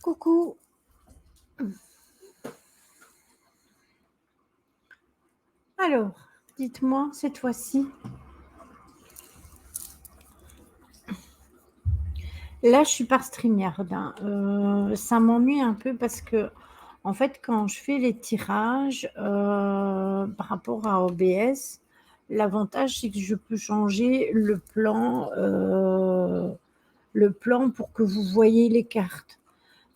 Coucou. Alors, dites-moi cette fois-ci. Là, je suis par StreamYard, hein. Ça m'ennuie un peu parce que, en fait, quand je fais les tirages, par rapport à OBS, l'avantage, c'est que je peux changer le plan pour que vous voyez les cartes.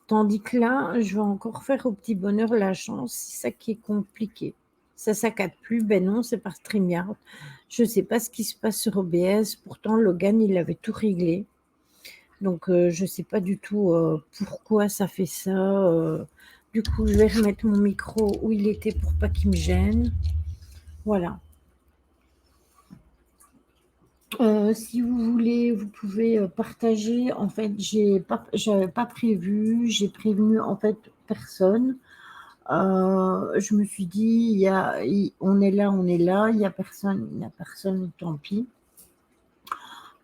Tandis que là, je vais encore faire au petit bonheur la chance. C'est ça qui est compliqué. Ça saccade plus. Ben non, c'est par StreamYard. Je ne sais pas ce qui se passe sur OBS. Pourtant, Logan, il avait tout réglé. Donc, je ne sais pas du tout pourquoi ça fait ça. Du coup, je vais remettre mon micro où il était pour pas qu'il me gêne. Voilà. Si vous voulez, vous pouvez partager. En fait, j'avais pas prévu. J'ai prévenu en fait personne. Je me suis dit, on est là, il n'y a personne, tant pis.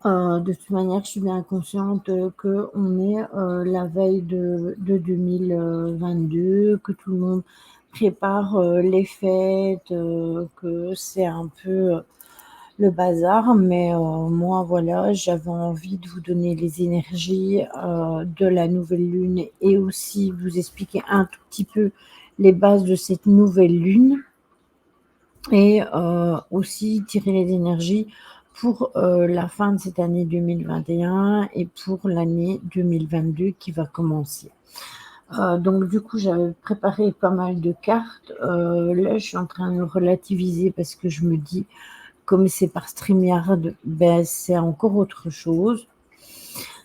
De toute manière, je suis bien consciente qu'on est la veille de 2022, que tout le monde prépare les fêtes, que c'est un peu le bazar. Mais moi, voilà, j'avais envie de vous donner les énergies de la nouvelle lune et aussi vous expliquer un tout petit peu les bases de cette nouvelle lune et aussi tirer les énergies pour la fin de cette année 2021 et pour l'année 2022 qui va commencer. Donc du coup, j'avais préparé pas mal de cartes. Là, je suis en train de relativiser parce que je me dis, comme c'est par StreamYard, ben, c'est encore autre chose.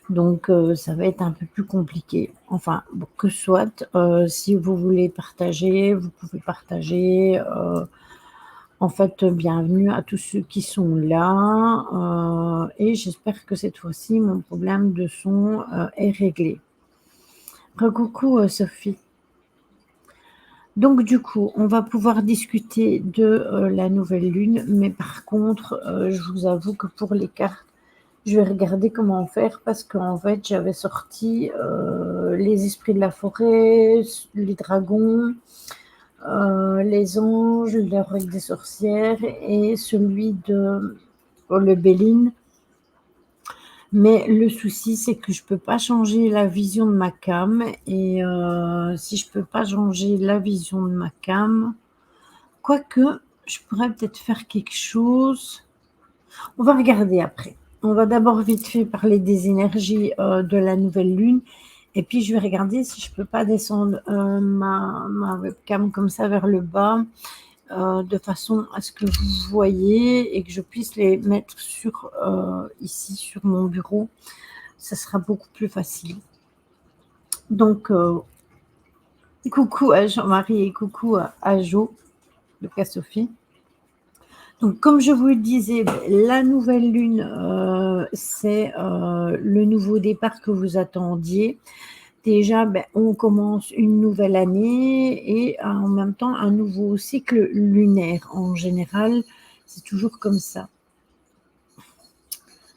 Donc, ça va être un peu plus compliqué. Enfin, que soit, si vous voulez partager, vous pouvez partager. En fait, bienvenue à tous ceux qui sont là. Et j'espère que cette fois-ci, mon problème de son est réglé. Coucou Sophie. Donc, du coup, on va pouvoir discuter de la nouvelle lune. Mais par contre, je vous avoue que pour les cartes, je vais regarder comment faire parce qu'en fait, j'avais sorti les esprits de la forêt, les dragons, les anges, l'heroic des sorcières et celui de le Béline. Mais le souci, c'est que je peux pas changer la vision de ma cam. Et si je peux pas changer la vision de ma cam, quoique, je pourrais peut-être faire quelque chose. On va regarder après. On va d'abord vite fait parler des énergies de la nouvelle lune. Et puis, je vais regarder si je peux pas descendre ma webcam comme ça vers le bas, de façon à ce que vous voyez et que je puisse les mettre ici sur mon bureau. Ça sera beaucoup plus facile. Donc, coucou à Jean-Marie et coucou à Jo, de cas Sophie. Donc, comme je vous le disais, la nouvelle lune, c'est le nouveau départ que vous attendiez. Déjà, on commence une nouvelle année et en même temps un nouveau cycle lunaire. En général, c'est toujours comme ça.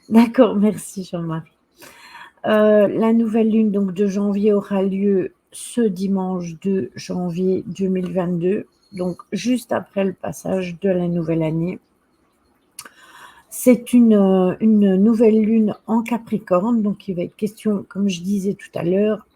D'accord, merci Jean-Marie. La nouvelle lune donc, de janvier aura lieu ce dimanche 2 janvier 2022, donc juste après le passage de la nouvelle année. C'est une nouvelle lune en Capricorne, donc il va être question, comme je disais tout à l'heure,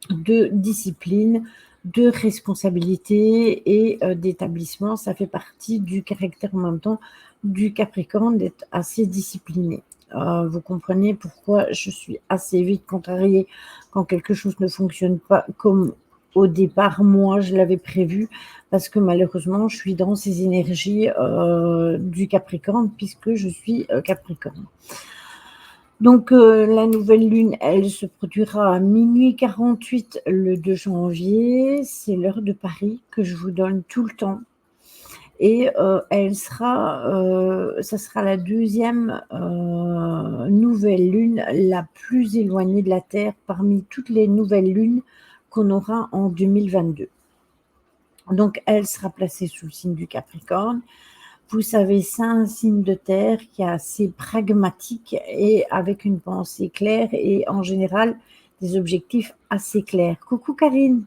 de discipline, de responsabilité et d'établissement. Ça fait partie du caractère en même temps du Capricorne d'être assez discipliné. Vous comprenez pourquoi je suis assez vite contrariée quand quelque chose ne fonctionne pas comme au départ, moi, je l'avais prévu, parce que malheureusement, je suis dans ces énergies du Capricorne, puisque je suis Capricorne. Donc, la nouvelle lune, elle se produira à minuit 48 le 2 janvier. C'est l'heure de Paris que je vous donne tout le temps. Et ça sera la deuxième nouvelle lune la plus éloignée de la Terre parmi toutes les nouvelles lunes qu'on aura en 2022. Donc, elle sera placée sous le signe du Capricorne. Vous savez, c'est un signe de terre qui est assez pragmatique et avec une pensée claire et en général, des objectifs assez clairs. Coucou Karine.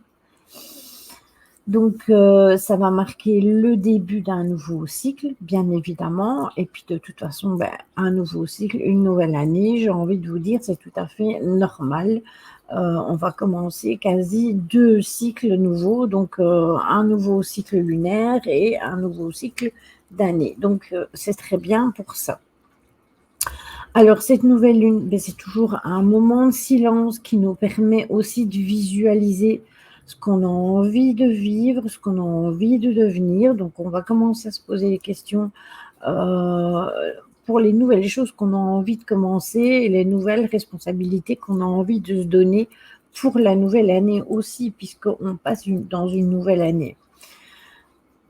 Donc, ça va marquer le début d'un nouveau cycle, bien évidemment. Et puis, de toute façon, un nouveau cycle, une nouvelle année, j'ai envie de vous dire, c'est tout à fait normal. On va commencer quasi 2 cycles nouveaux, donc un nouveau cycle lunaire et un nouveau cycle d'année. Donc, c'est très bien pour ça. Alors, cette nouvelle lune, c'est toujours un moment de silence qui nous permet aussi de visualiser ce qu'on a envie de vivre, ce qu'on a envie de devenir. Donc, on va commencer à se poser des questions pour les nouvelles choses qu'on a envie de commencer et les nouvelles responsabilités qu'on a envie de se donner pour la nouvelle année aussi, puisqu'on passe dans une nouvelle année.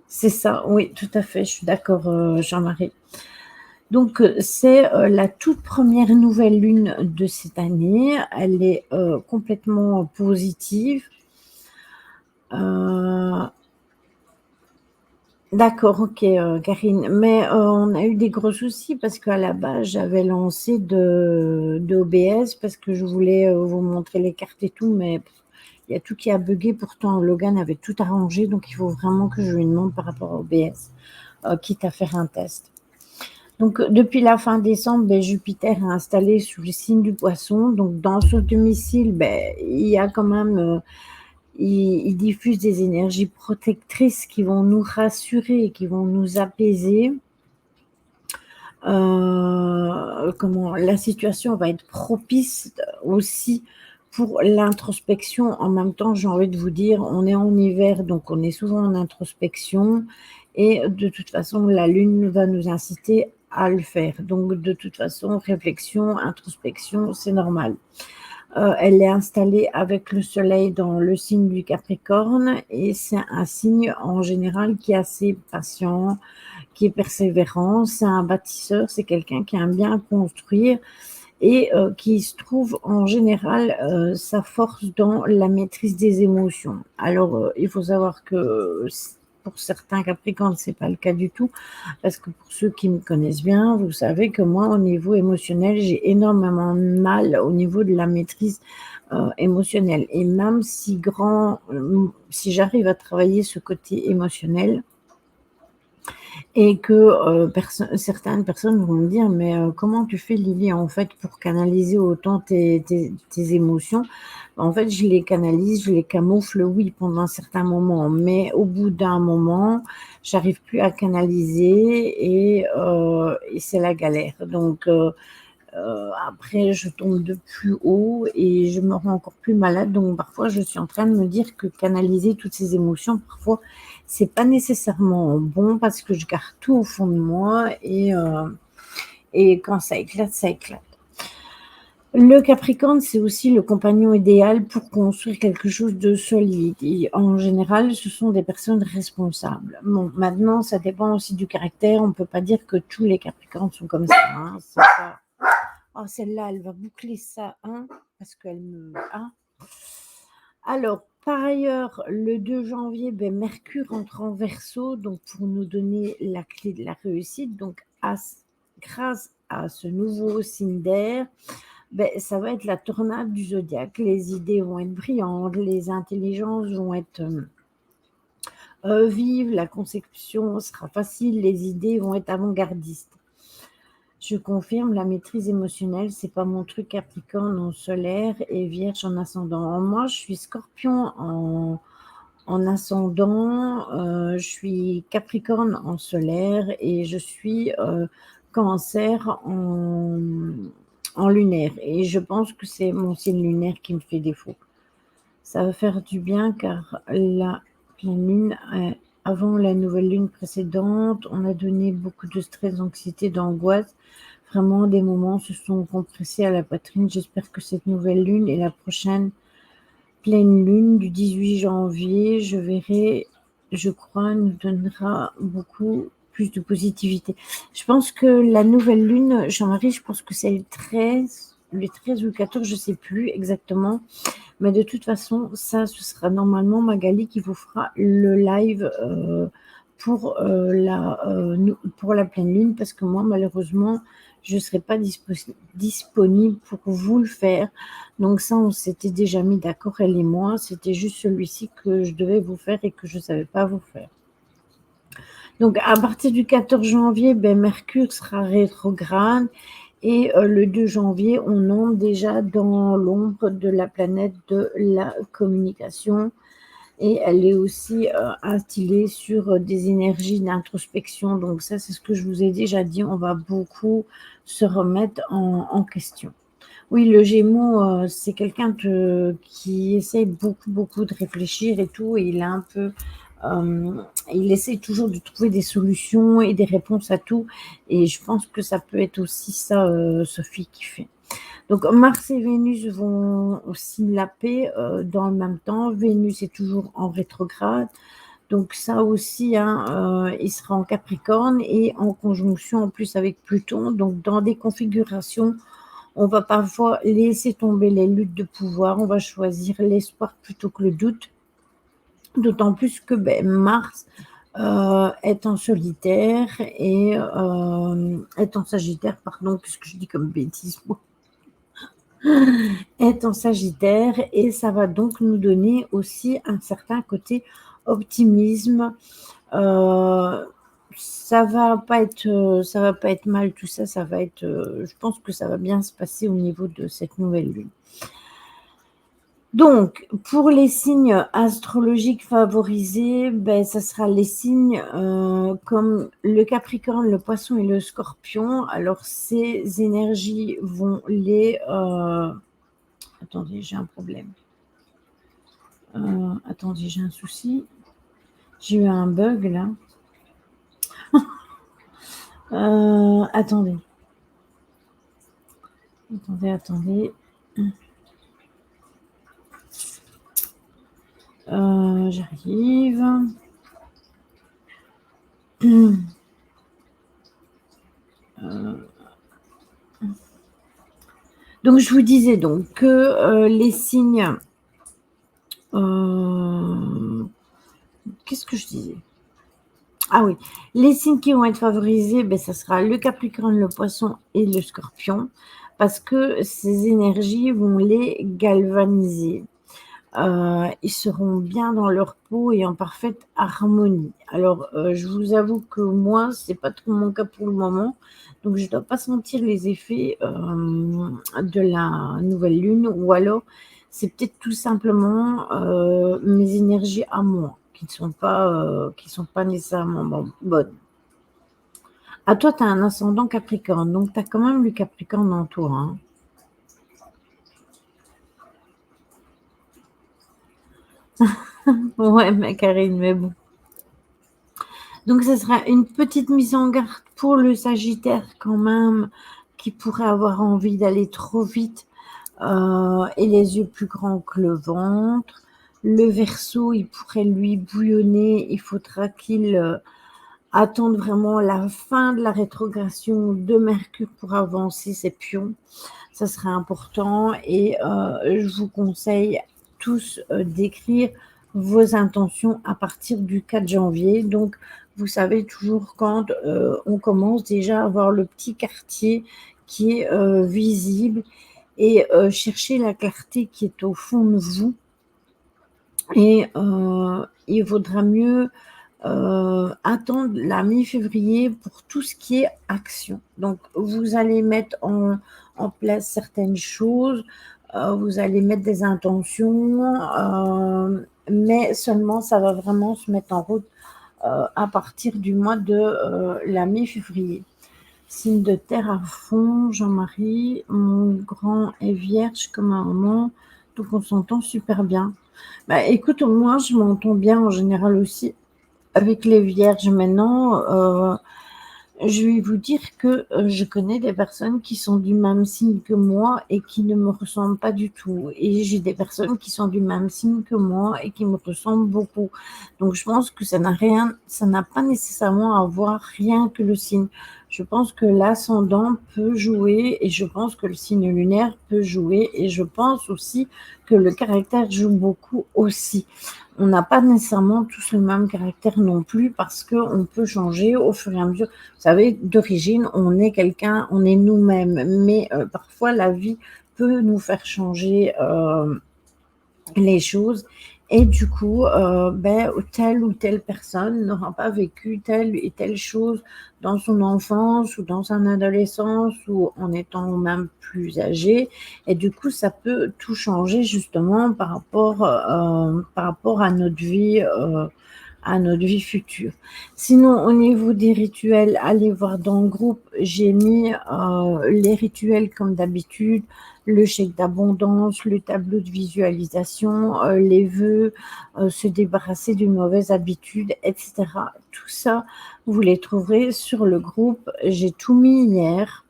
C'est ça, oui, tout à fait, je suis d'accord, Jean-Marie. Donc, c'est la toute première nouvelle lune de cette année. Elle est complètement positive. D'accord, ok, Karine. Mais on a eu des gros soucis parce qu'à la base, j'avais lancé de OBS parce que je voulais vous montrer les cartes et tout, mais il y a tout qui a bugué. Pourtant, Logan avait tout arrangé, donc il faut vraiment que je lui demande par rapport à OBS, quitte à faire un test. Donc, depuis la fin décembre, Jupiter est installé sous le signe du Poisson. Donc, dans son domicile, il y a quand même, il diffuse des énergies protectrices qui vont nous rassurer, qui vont nous apaiser. La situation va être propice aussi pour l'introspection. En même temps, j'ai envie de vous dire, on est en hiver, donc on est souvent en introspection. Et de toute façon, la Lune va nous inciter à le faire. Donc, de toute façon, réflexion, introspection, c'est normal. Elle est installée avec le Soleil dans le signe du Capricorne et c'est un signe en général qui est assez patient, qui est persévérant. C'est un bâtisseur, c'est quelqu'un qui aime bien construire et qui se trouve en général sa force dans la maîtrise des émotions. Alors, il faut savoir que pour certains Capricornes, c'est pas le cas du tout, parce que pour ceux qui me connaissent bien, vous savez que moi, au niveau émotionnel, j'ai énormément de mal au niveau de la maîtrise émotionnelle. Et même si j'arrive à travailler ce côté émotionnel, et que certaines personnes vont me dire, mais comment tu fais, Lily, en fait, pour canaliser autant tes émotions? En fait, je les canalise, je les camoufle, oui, pendant un certain moment, mais au bout d'un moment, j'arrive plus à canaliser et c'est la galère. Donc, après, je tombe de plus haut et je me rends encore plus malade. Donc, parfois, je suis en train de me dire que canaliser toutes ces émotions, parfois, c'est pas nécessairement bon parce que je garde tout au fond de moi et quand ça éclate, ça éclate. Le Capricorne, c'est aussi le compagnon idéal pour construire quelque chose de solide. Et en général, ce sont des personnes responsables. Bon, maintenant, ça dépend aussi du caractère. On ne peut pas dire que tous les Capricornes sont comme ça. Hein. C'est pas... Oh, celle-là, elle va boucler ça, hein, parce qu'elle me... Hein. Alors, par ailleurs, le 2 janvier, Mercure entre en Verseau, donc pour nous donner la clé de la réussite. Donc, grâce à ce nouveau signe d'air, ça va être la tornade du zodiaque. Les idées vont être brillantes, les intelligences vont être vives, la conception sera facile, les idées vont être avant-gardistes. Je confirme, la maîtrise émotionnelle, c'est pas mon truc. Capricorne en solaire et Vierge en ascendant. Moi, je suis Scorpion en ascendant, je suis Capricorne en solaire et je suis Cancer en lunaire. Et je pense que c'est mon signe lunaire qui me fait défaut. Ça va faire du bien car la pleine lune, avant la nouvelle lune précédente, on a donné beaucoup de stress, d'anxiété, d'angoisse. Vraiment, des moments se sont compressés à la poitrine. J'espère que cette nouvelle lune et la prochaine pleine lune du 18 janvier, je crois, nous donnera beaucoup plus de positivité. Je pense que la nouvelle lune, Jean-Marie, je pense que c'est le 13 ou le 14, je ne sais plus exactement. Mais de toute façon, ça, ce sera normalement Magali qui vous fera le live pour la pleine lune, parce que moi, malheureusement, je ne serai pas disponible pour vous le faire. Donc ça, on s'était déjà mis d'accord, elle et moi. C'était juste celui-ci que je devais vous faire et que je ne savais pas vous faire. Donc à partir du 14 janvier, Mercure sera rétrograde et le 2 janvier, on entre déjà dans l'ombre de la planète de la communication et elle est aussi instillée sur des énergies d'introspection. Donc ça, c'est ce que je vous ai déjà dit, on va beaucoup se remettre en question. Oui, le Gémeaux, c'est quelqu'un qui essaye beaucoup de réfléchir et tout, et il est un peu, il essaie toujours de trouver des solutions et des réponses à tout, et je pense que ça peut être aussi ça, Sophie, qui fait. Donc Mars et Vénus vont aussi laper dans le même temps. Vénus est toujours en rétrograde, donc ça aussi, hein, il sera en Capricorne et en conjonction en plus avec Pluton. Donc dans des configurations, on va parfois laisser tomber les luttes de pouvoir, on va choisir l'espoir plutôt que le doute. D'autant plus que Mars est en solitaire et est en Sagittaire, pardon, qu'est-ce que je dis comme bêtise, moi est en Sagittaire et ça va donc nous donner aussi un certain côté optimisme. Ça va pas être mal tout ça, ça va être, je pense que ça va bien se passer au niveau de cette nouvelle lune. Donc, pour les signes astrologiques favorisés, ça sera les signes comme le Capricorne, le Poisson et le Scorpion. Alors, ces énergies vont les... Attendez, j'ai un problème. Attendez, j'ai un souci. J'ai eu un bug là. Attendez. Attendez. J'arrive. Donc, je vous disais donc que les signes... Qu'est-ce que je disais? Ah oui, les signes qui vont être favorisés, ça sera le Capricorne, le Poisson et le Scorpion, parce que ces énergies vont les galvaniser. Ils seront bien dans leur peau et en parfaite harmonie. Alors, je vous avoue que moi, c'est pas trop mon cas pour le moment, donc je dois pas sentir les effets de la nouvelle lune, ou alors c'est peut-être tout simplement mes énergies à moi qui sont pas nécessairement bonnes. À toi, tu as un ascendant Capricorne, donc tu as quand même le Capricorne en toi, hein. Ouais, ma Karine, mais bon. Donc, ce sera une petite mise en garde pour le Sagittaire quand même, qui pourrait avoir envie d'aller trop vite et les yeux plus grands que le ventre. Le Verseau, il pourrait lui bouillonner. Il faudra qu'il attende vraiment la fin de la rétrogradation de Mercure pour avancer ses pions. Ça serait important et je vous conseille tous d'écrire vos intentions à partir du 4 janvier. Donc, vous savez toujours quand on commence déjà à avoir le petit quartier qui est visible et chercher la clarté qui est au fond de vous. Et il vaudra mieux attendre la mi-février pour tout ce qui est action. Donc, vous allez mettre en place certaines choses, vous allez mettre des intentions, mais seulement ça va vraiment se mettre en route à partir du mois de la mi-février. Signe de terre à fond, Jean-Marie, mon grand est vierge comme un moment, donc on s'entend super bien. Écoute, moi je m'entends bien en général aussi avec les vierges. Maintenant, je vais vous dire que je connais des personnes qui sont du même signe que moi et qui ne me ressemblent pas du tout. Et j'ai des personnes qui sont du même signe que moi et qui me ressemblent beaucoup. Donc, je pense que ça n'a pas nécessairement à voir rien que le signe. Je pense que l'ascendant peut jouer et je pense que le signe lunaire peut jouer et je pense aussi que le caractère joue beaucoup aussi. On n'a pas nécessairement tous le même caractère non plus parce qu'on peut changer au fur et à mesure. Vous savez, d'origine, on est quelqu'un, on est nous-mêmes, mais parfois la vie peut nous faire changer les choses. Et du coup, telle ou telle personne n'aura pas vécu telle et telle chose dans son enfance ou dans son adolescence ou en étant même plus âgé. Et du coup, ça peut tout changer justement par rapport à notre vie future. Sinon, au niveau des rituels, allez voir dans le groupe, j'ai mis les rituels comme d'habitude, le chèque d'abondance, le tableau de visualisation, les vœux, se débarrasser d'une mauvaise habitude, etc. Tout ça, vous les trouverez sur le groupe. J'ai tout mis hier.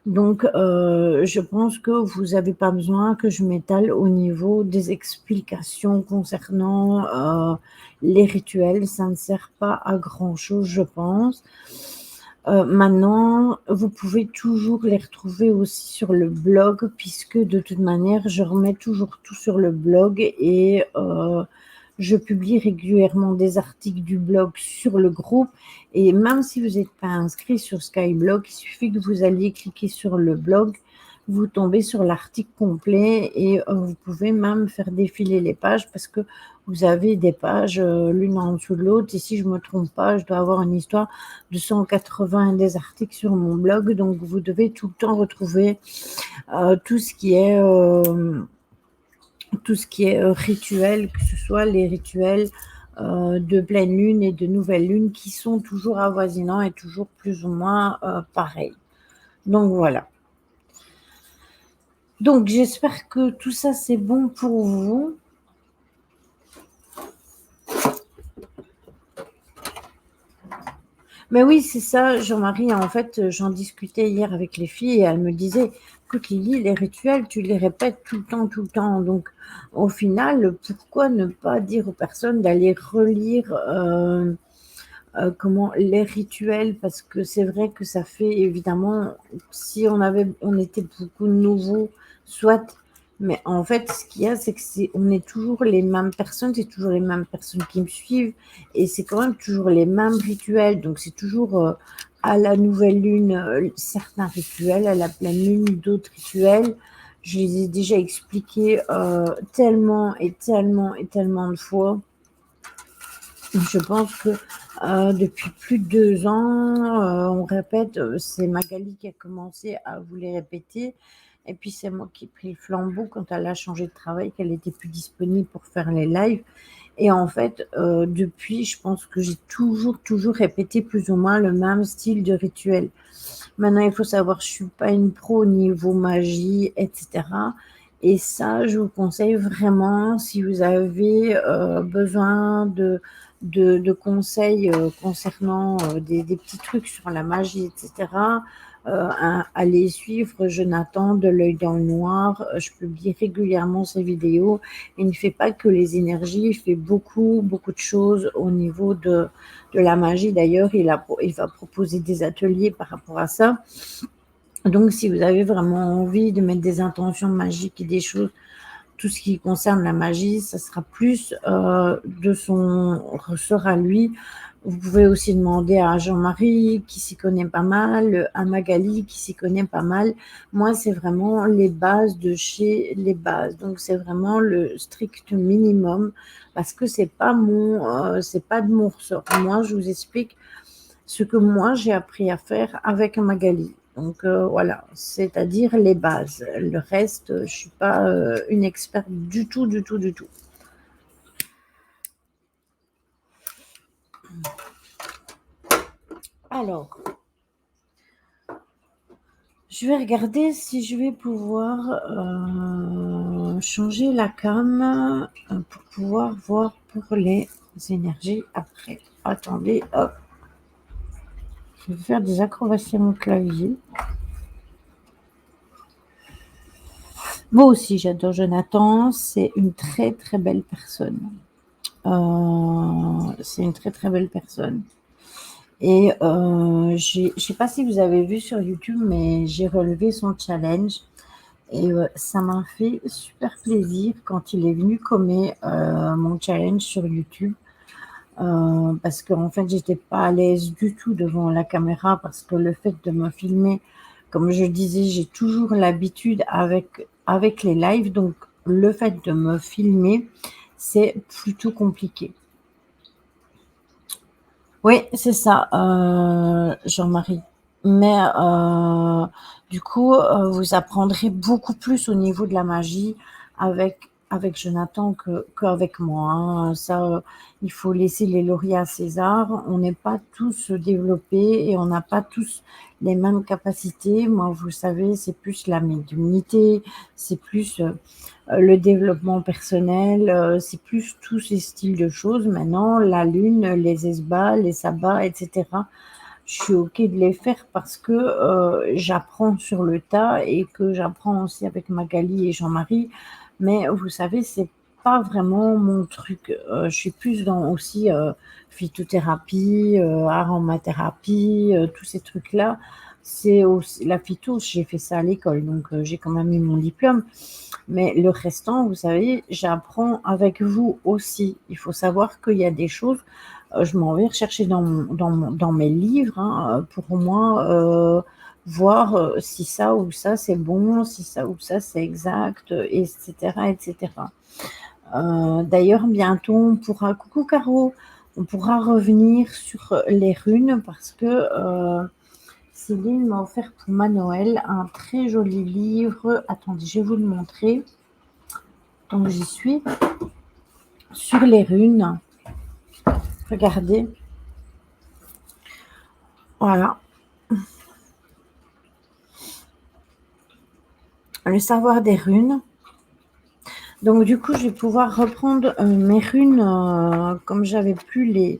Donc, je pense que vous n'avez pas besoin que je m'étale au niveau des explications concernant les rituels. Ça ne sert pas à grand-chose, je pense. Maintenant, vous pouvez toujours les retrouver aussi sur le blog, puisque de toute manière, je remets toujours tout sur le blog et je publie régulièrement des articles du blog sur le groupe. Et même si vous n'êtes pas inscrit sur Skyblog, il suffit que vous alliez cliquer sur le blog, vous tombez sur l'article complet et vous pouvez même faire défiler les pages parce que vous avez des pages l'une en dessous de l'autre. Et si je ne me trompe pas, je dois avoir une histoire de 180 des articles sur mon blog. Donc, vous devez tout le temps retrouver tout ce qui est rituel, que ce soit les rituels de pleine lune et de nouvelle lune qui sont toujours avoisinants et toujours plus ou moins pareils. Donc voilà. Donc j'espère que tout ça c'est bon pour vous. Mais oui, c'est ça, Jean-Marie. En fait, j'en discutais hier avec les filles et elles me disaient, écoute Lily, les rituels, tu les répètes tout le temps, tout le temps. Donc, au final, pourquoi ne pas dire aux personnes d'aller relire les rituels? Parce que c'est vrai que ça fait évidemment, si on était beaucoup de nouveaux, soit. Mais en fait, ce qu'il y a, c'est que on est toujours les mêmes personnes, c'est toujours les mêmes personnes qui me suivent, et c'est quand même toujours les mêmes rituels. Donc c'est toujours à la nouvelle lune certains rituels, à la pleine lune d'autres rituels. Je les ai déjà expliqués tellement et tellement et tellement de fois. Je pense que depuis plus de 2 ans, on répète, c'est Magali qui a commencé à vous les répéter et puis c'est moi qui ai pris le flambeau quand elle a changé de travail, qu'elle était plus disponible pour faire les lives et en fait, depuis, je pense que j'ai toujours répété plus ou moins le même style de rituel. Maintenant, il faut savoir, je suis pas une pro au niveau magie et cetera et ça, je vous conseille vraiment si vous avez besoin de conseils concernant des petits trucs sur la magie, etc. Allez suivre Jonathan de l'œil dans le noir. Je publie régulièrement ses vidéos. Il ne fait pas que les énergies, il fait beaucoup de choses au niveau de la magie. D'ailleurs, il va proposer des ateliers par rapport à ça. Donc, si vous avez vraiment envie de mettre des intentions magiques et des choses, tout ce qui concerne la magie, ça sera plus de son ressort à lui. Vous pouvez aussi demander à Jean-Marie qui s'y connaît pas mal, à Magali qui s'y connaît pas mal. Moi, c'est vraiment les bases de chez les bases. Donc, c'est vraiment le strict minimum parce que c'est pas de mon ressort. Moi, je vous explique ce que moi j'ai appris à faire avec Magali. Donc voilà, c'est-à-dire les bases. Le reste, je ne suis pas une experte du tout, du tout, du tout. Alors, je vais regarder si je vais pouvoir changer la cam pour pouvoir voir pour les énergies après. Attendez, hop. Je vais faire des acrobaties à mon clavier. Moi aussi, j'adore Jonathan. C'est une très, très belle personne. C'est une très, très belle personne. Et je sais pas si vous avez vu sur YouTube, mais j'ai relevé son challenge et ça m'a fait super plaisir quand il est venu commer, mon challenge sur YouTube, parce qu'en fait, j'étais pas à l'aise du tout devant la caméra parce que le fait de me filmer, comme je disais, j'ai toujours l'habitude avec les lives, donc le fait de me filmer, c'est plutôt compliqué. Oui, c'est ça, Jean-Marie. Mais du coup, vous apprendrez beaucoup plus au niveau de la magie avec Jonathan qu'avec moi, hein. Ça, il faut laisser les lauriers à César. On n'est pas tous développés et on n'a pas tous les mêmes capacités. Moi, vous savez, c'est plus la médiumnité, c'est plus, le développement personnel, c'est plus tous ces styles de choses. Maintenant, la lune, les esbats, les sabbats, etc. Je suis OK de les faire parce que j'apprends sur le tas et que j'apprends aussi avec Magali et Jean-Marie. Mais vous savez, c'est pas vraiment mon truc. Je suis plus dans aussi phytothérapie, aromathérapie, tous ces trucs-là. C'est aussi la phyto, j'ai fait ça à l'école, donc j'ai quand même eu mon diplôme. Mais le restant, vous savez, j'apprends avec vous aussi. Il faut savoir qu'il y a des choses, je m'en vais rechercher dans mes livres, hein, pour moi, voir si ça ou ça c'est bon, si ça ou ça c'est exact, etc. etc. D'ailleurs, bientôt, coucou Caro, on pourra revenir sur les runes parce que Céline m'a offert pour ma Noël un très joli livre. Attendez, je vais vous le montrer. Donc j'y suis sur les runes. Regardez. Voilà. Le savoir des runes. Donc du coup, je vais pouvoir reprendre mes runes comme j'avais plus les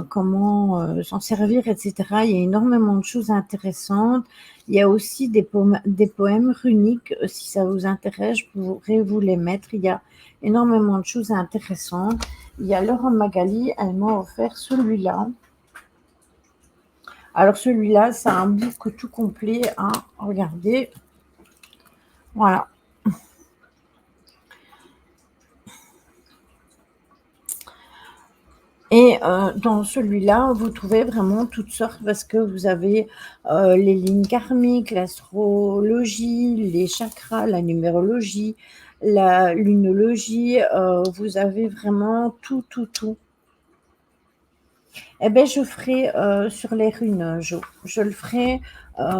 comment s'en servir, etc. Il y a énormément de choses intéressantes. Il y a aussi des poèmes runiques. Si ça vous intéresse, je pourrais vous les mettre. Il y a énormément de choses intéressantes. Il y a Laurent Magali, elle m'a offert celui-là. Alors celui-là, c'est un book tout complet. Hein. Regardez. Voilà. Et dans celui-là, vous trouvez vraiment toutes sortes parce que vous avez les lignes karmiques, l'astrologie, les chakras, la numérologie, la lunologie. Vous avez vraiment tout, tout, tout. Eh bien, je ferai sur les runes, je le ferai.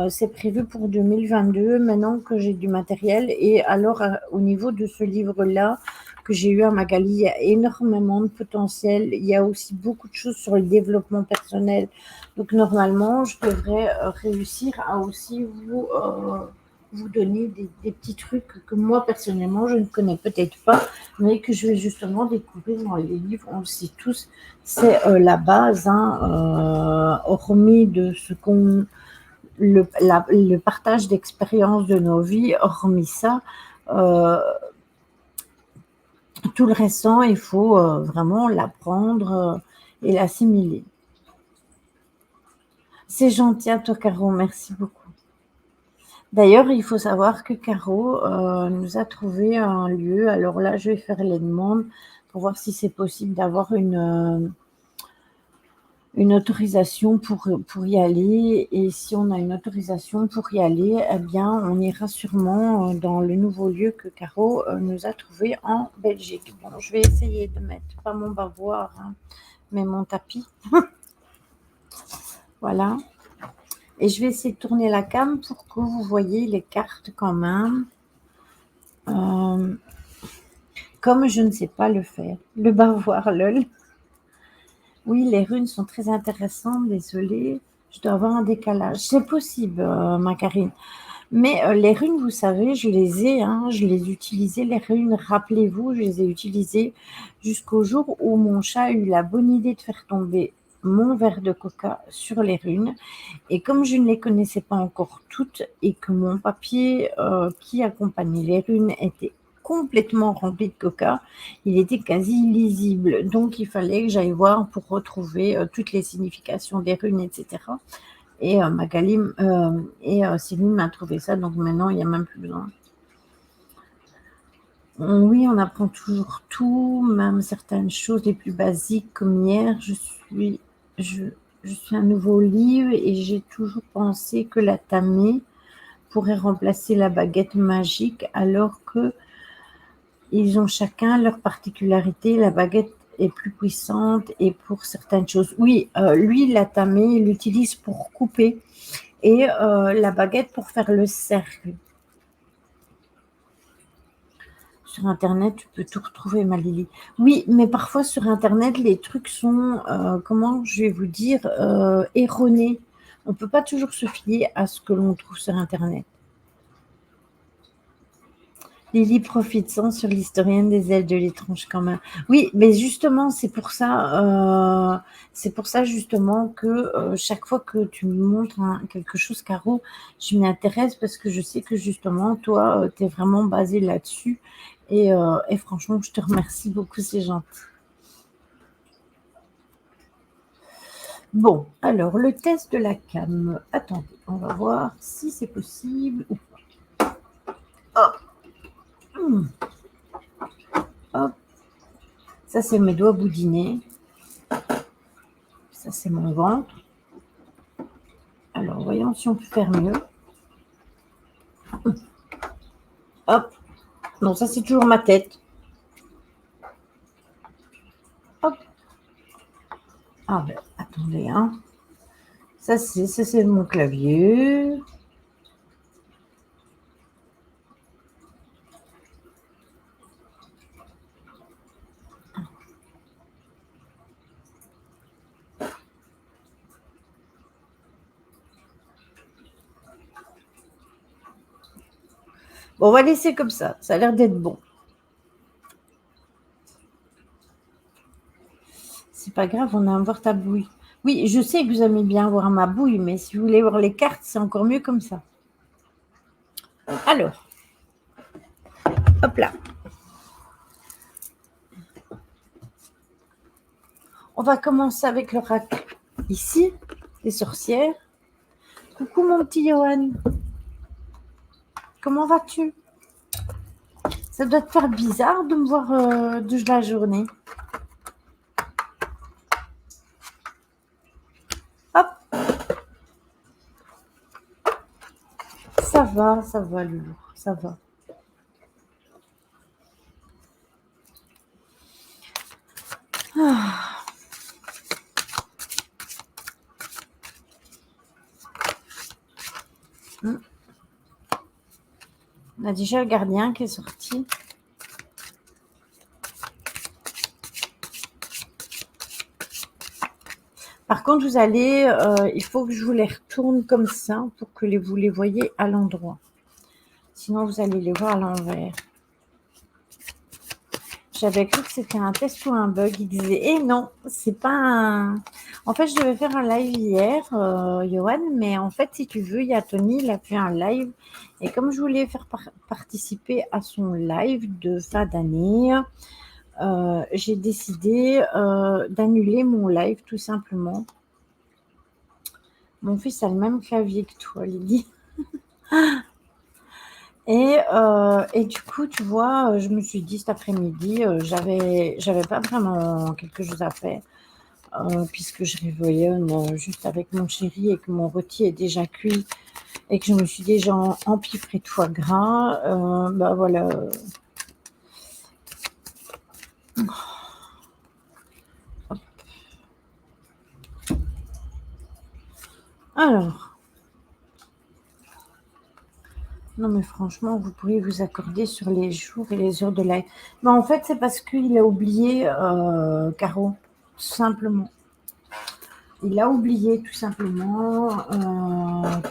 C'est prévu pour 2022, maintenant que j'ai du matériel. Et alors, au niveau de ce livre-là, que j'ai eu à Magali, il y a énormément de potentiel. Il y a aussi beaucoup de choses sur le développement personnel. Donc, normalement, je devrais réussir à aussi vous donner des petits trucs que moi, personnellement, je ne connais peut-être pas, mais que je vais justement découvrir dans les livres. On le sait tous, c'est la base, hein, hormis de ce qu'on le partage d'expériences de nos vies, hormis ça, tout le restant, il faut vraiment l'apprendre et l'assimiler. C'est gentil à toi, Caro, merci beaucoup. D'ailleurs, il faut savoir que Caro nous a trouvé un lieu. Alors là, je vais faire les demandes pour voir si c'est possible d'avoir une autorisation pour y aller. Et si on a une autorisation pour y aller, eh bien, on ira sûrement dans le nouveau lieu que Caro nous a trouvé en Belgique. Bon, je vais essayer de mettre pas mon bavoir, hein, mais mon tapis. Voilà. Et je vais essayer de tourner la cam pour que vous voyez les cartes quand même. Comme je ne sais pas le faire. Le bavoir, lol. Oui, les runes sont très intéressantes, désolée. Je dois avoir un décalage. C'est possible, ma Karine. Mais les runes, vous savez, je les ai, hein, je les utilisais, les runes, rappelez-vous, je les ai utilisées jusqu'au jour où mon chat a eu la bonne idée de faire tomber mon verre de coca sur les runes. Et comme je ne les connaissais pas encore toutes et que mon papier qui accompagnait les runes était complètement rempli de coca. Il était quasi illisible. Donc, il fallait que j'aille voir pour retrouver toutes les significations des runes, etc. Et Céline m'a trouvé ça. Donc, maintenant, il n'y a même plus besoin. Oui, on apprend toujours tout, même certaines choses les plus basiques, comme hier, je, je suis un nouveau livre et j'ai toujours pensé que la tamée pourrait remplacer la baguette magique, alors que ils ont chacun leur particularité. La baguette est plus puissante et pour certaines choses. Oui, lui, la tamée, il l'utilise pour couper et la baguette pour faire le cercle. Sur internet, tu peux tout retrouver, Malili. Oui, mais parfois sur internet, les trucs sont, comment je vais vous dire, erronés. On ne peut pas toujours se fier à ce que l'on trouve sur internet. Lily profitant sur l'historienne des ailes de l'étrange quand même. Oui, mais justement, c'est pour ça justement que chaque fois que tu me montres quelque chose, Caro, je m'y intéresse parce que je sais que justement, toi, tu es vraiment basé là-dessus. Et franchement, je te remercie beaucoup, c'est gentil. Bon, alors, le test de la cam. Attendez, on va voir si c'est possible ou pas. Hop. Hop. Ça, c'est mes doigts boudinés. Ça, c'est mon ventre. Alors, voyons si on peut faire mieux. Hop. Non, ça, c'est toujours ma tête. Hop. Ah ben, attendez, hein. Ça, c'est mon clavier. Bon, on va laisser comme ça. Ça a l'air d'être bon. C'est pas grave, on a voir ta bouille. Oui, je sais que vous aimez bien voir ma bouille, mais si vous voulez voir les cartes, c'est encore mieux comme ça. Alors, hop là. On va commencer avec l'oracle. Ici, les sorcières. Coucou mon petit Johan. Comment vas-tu? Ça doit te faire bizarre de me voir de la journée. Hop. Ça va, Loulou. Ça va. Ah. On a déjà le gardien qui est sorti. Par contre, il faut que je vous les retourne comme ça pour que vous les voyez à l'endroit. Sinon, vous allez les voir à l'envers. J'avais cru que c'était un test ou un bug. Il disait, eh non, c'est pas un... En fait, je devais faire un live hier, Johan, mais en fait, si tu veux, il y a Tony, il a fait un live. Et comme je voulais faire participer à son live de fin d'année, j'ai décidé d'annuler mon live, tout simplement. Mon fils a le même clavier que toi, Lydie. Et du coup, tu vois, je me suis dit cet après-midi, j'avais pas vraiment quelque chose à faire, puisque je réveillonne juste avec mon chéri et que mon rôti est déjà cuit et que je me suis déjà empiffrée de foie gras. Bah voilà. Alors. Non, mais franchement, vous pourriez vous accorder sur les jours et les heures de live. Mais en fait, c'est parce qu'il a oublié, Caro, tout simplement. Il a oublié, tout simplement,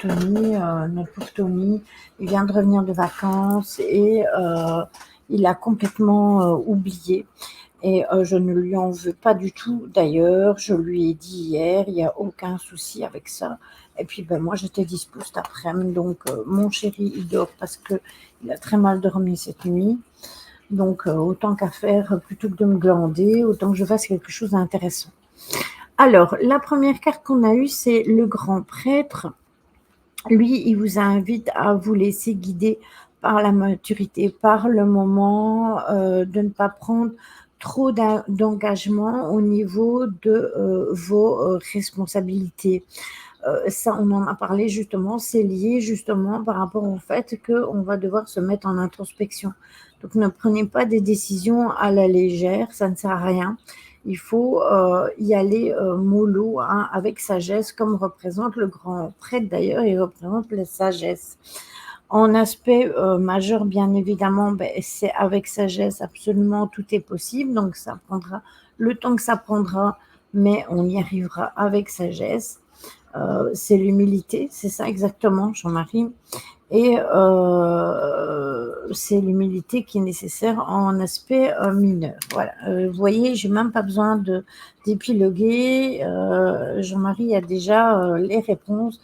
Tony, notre pauvre Tony. Il vient de revenir de vacances et il a complètement oublié. et je ne lui en veux pas du tout d'ailleurs. Je lui ai dit hier, il y a aucun souci avec ça et puis, ben, moi j'étais dispo cet après-midi donc mon chéri, il dort parce qu'il a très mal dormi cette nuit donc autant qu'à faire, plutôt que de me glander, autant que je fasse quelque chose d'intéressant. Alors, la première carte qu'on a eue, c'est le grand prêtre. Lui, il vous invite à vous laisser guider par la maturité, par le moment, de ne pas prendre trop d'engagement au niveau de, vos, responsabilités. Ça, on en a parlé justement, c'est lié justement par rapport au fait qu'on va devoir se mettre en introspection. Donc ne prenez pas des décisions à la légère, ça ne sert à rien. Il faut, y aller, mollo, hein, avec sagesse, comme représente le grand prêtre d'ailleurs, il représente la sagesse. En aspect, majeur, bien évidemment, beh, c'est avec sagesse, absolument tout est possible, donc ça prendra le temps que ça prendra, mais on y arrivera avec sagesse. C'est l'humilité, c'est ça exactement, Jean-Marie et c'est l'humilité qui est nécessaire en aspect, mineur. Voilà, vous voyez, j'ai même pas besoin d'épiloguer, Jean-Marie a déjà, les réponses.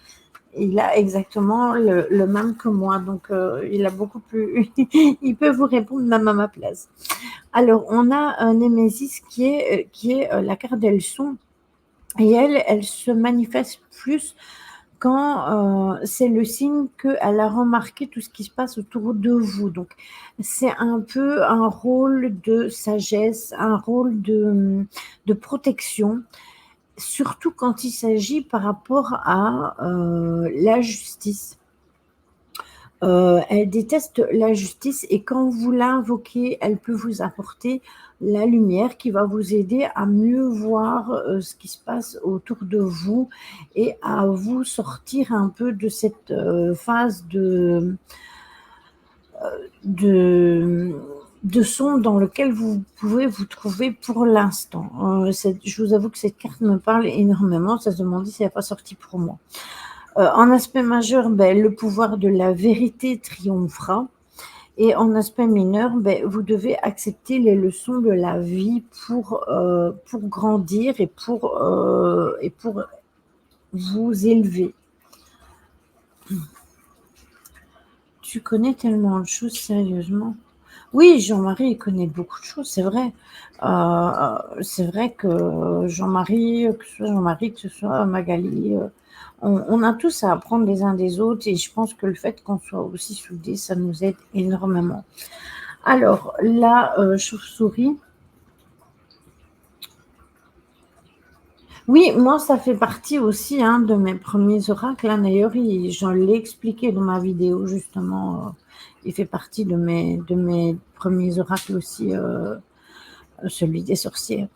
Il a exactement le même que moi, donc il a beaucoup plus il peut vous répondre même à ma place. Alors on a un Némésis qui est la carte des leçons et elle se manifeste plus quand, c'est le signe qu'elle a remarqué tout ce qui se passe autour de vous. Donc c'est un peu un rôle de sagesse, un rôle de protection, surtout quand il s'agit par rapport à, la justice. Elle déteste la justice et quand vous l'invoquez, elle peut vous apporter la lumière qui va vous aider à mieux voir, ce qui se passe autour de vous et à vous sortir un peu de cette, phase de de sombre dans lequel vous pouvez vous trouver pour l'instant. Je vous avoue que cette carte me parle énormément, ça se demandait si elle n'est pas sortie pour moi. En aspect majeur, beh, le pouvoir de la vérité triomphera et en aspect mineur, beh, vous devez accepter les leçons de la vie pour grandir et pour vous élever. Tu connais tellement de choses, sérieusement? Oui, Jean-Marie, il connaît beaucoup de choses, c'est vrai. C'est vrai que Jean-Marie, que ce soit Jean-Marie, que ce soit Magali, on a tous à apprendre les uns des autres et je pense que le fait qu'on soit aussi soudés, ça nous aide énormément. Alors, la, chauve-souris. Oui, moi, ça fait partie aussi, hein, de mes premiers oracles, hein. D'ailleurs, je l'ai expliqué dans ma vidéo justement, il fait partie de mes premiers oracles aussi, celui des sorcières.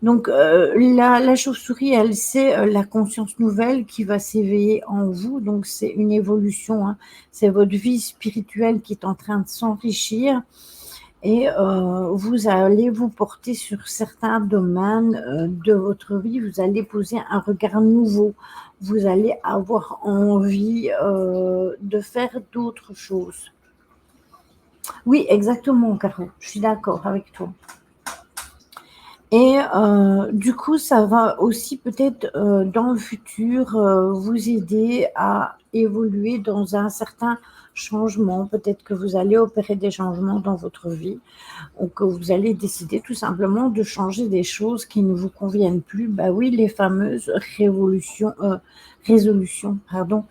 Donc, la chauve-souris, elle, c'est, la conscience nouvelle qui va s'éveiller en vous, donc c'est une évolution, hein. C'est votre vie spirituelle qui est en train de s'enrichir et vous allez vous porter sur certains domaines, de votre vie. Vous allez poser un regard nouveau. Vous allez avoir envie, de faire d'autres choses. Oui, exactement, Caro, je suis d'accord avec toi. Et du coup, ça va aussi peut-être, dans le futur, vous aider à évoluer dans un certain changement. Peut-être que vous allez opérer des changements dans votre vie ou que vous allez décider tout simplement de changer des choses qui ne vous conviennent plus. Bah oui, les fameuses résolutions, pardon,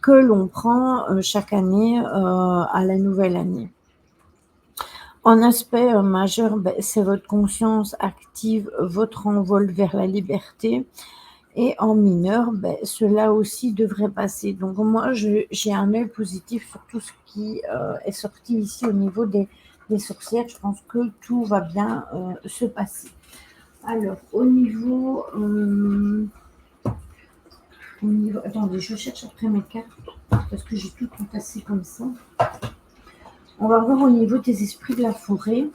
que l'on prend, chaque année, à la nouvelle année. En aspect, majeur, beh, c'est votre conscience active, votre envol vers la liberté et en mineur, beh, cela aussi devrait passer. Donc moi, j'ai un œil positif sur tout ce qui, est sorti ici au niveau des sorcières. Je pense que tout va bien, se passer. Alors attendez, je cherche après mes cartes parce que j'ai tout entassé comme ça. On va voir au niveau des esprits de la forêt.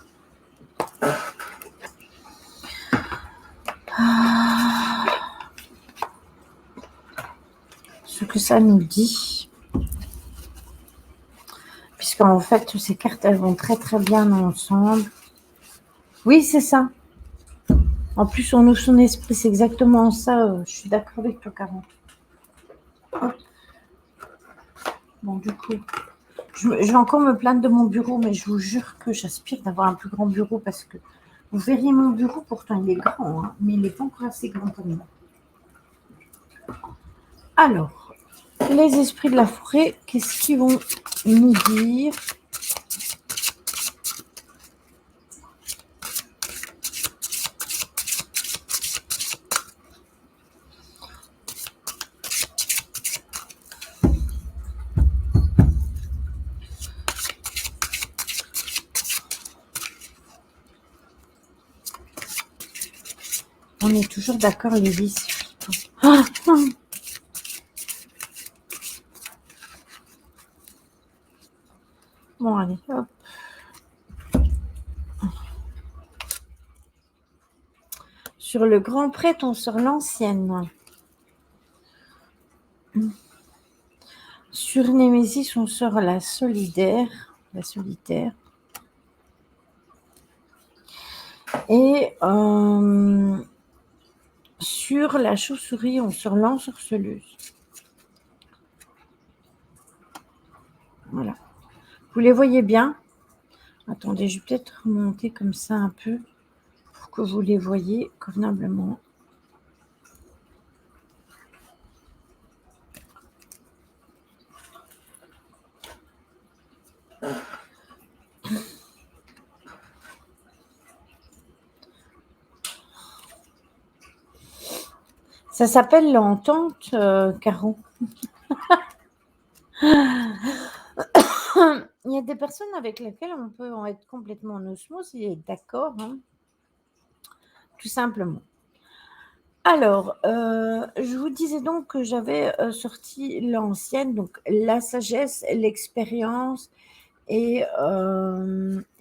Ce que ça nous dit. Puisqu'en fait, ces cartes, elles vont très très bien ensemble. Oui, c'est ça. En plus, on ouvre son esprit, c'est exactement ça. Je suis d'accord avec toi, Caron. Hop. Bon, du coup, je vais encore me plaindre de mon bureau, mais je vous jure que j'aspire d'avoir un plus grand bureau parce que vous verriez mon bureau, pourtant il est grand, hein, mais il n'est pas encore assez grand pour moi. Alors, les esprits de la forêt, qu'est-ce qu'ils vont nous dire? On est toujours d'accord, les vies. Ah, ah. Bon, allez, hop. Sur le grand prêtre, on sort l'ancienne. Sur Némésis, on sort la solidaire. La solitaire. Et sur la chauve-souris, on sort l'ensorceleuse. Voilà. Vous les voyez bien? Attendez, je vais peut-être remonter comme ça un peu pour que vous les voyez convenablement. Ça s'appelle l'entente, Caron. Il y a des personnes avec lesquelles on peut en être complètement en osmose et être d'accord, hein, tout simplement. Alors, je vous disais donc que j'avais sorti l'ancienne, donc la sagesse, l'expérience et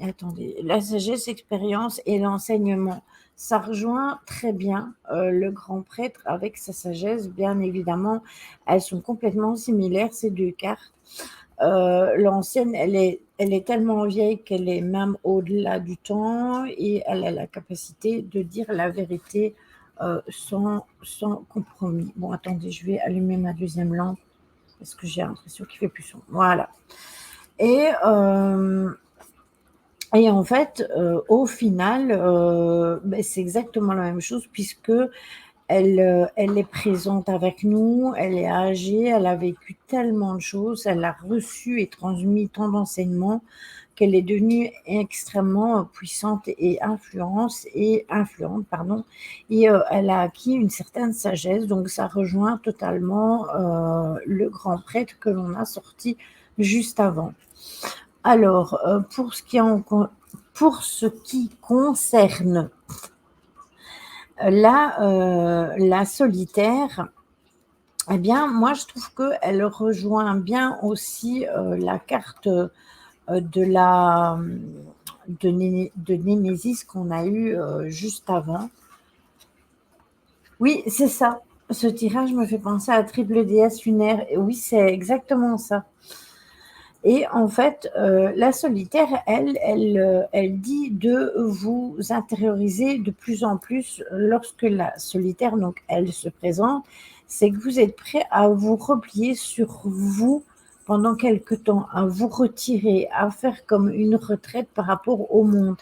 attendez, la sagesse, l'expérience et l'enseignement. Ça rejoint très bien le grand prêtre avec sa sagesse, bien évidemment. Elles sont complètement similaires, ces deux cartes. L'ancienne, elle est tellement vieille qu'elle est même au-delà du temps et elle a la capacité de dire la vérité sans compromis. Bon, attendez, je vais allumer ma deuxième lampe parce que j'ai l'impression qu'il fait plus sombre. Voilà. Et en fait, au final, c'est exactement la même chose puisque elle est présente avec nous, elle est âgée, elle a vécu tellement de choses, elle a reçu et transmis tant d'enseignements qu'elle est devenue extrêmement puissante et influente, et elle a acquis une certaine sagesse. Donc ça rejoint totalement le grand prêtre que l'on a sorti juste avant. Alors, pour ce qui concerne la solitaire, eh bien, moi, je trouve qu'elle rejoint bien aussi la carte de Némésis qu'on a eu juste avant. Oui, c'est ça. Ce tirage me fait penser à Triple déesse lunaire. Et oui, c'est exactement ça. Et en fait, la solitaire, elle dit de vous intérioriser de plus en plus lorsque la solitaire, donc elle se présente, c'est que vous êtes prêt à vous replier sur vous pendant quelque temps, à vous retirer, à faire comme une retraite par rapport au monde.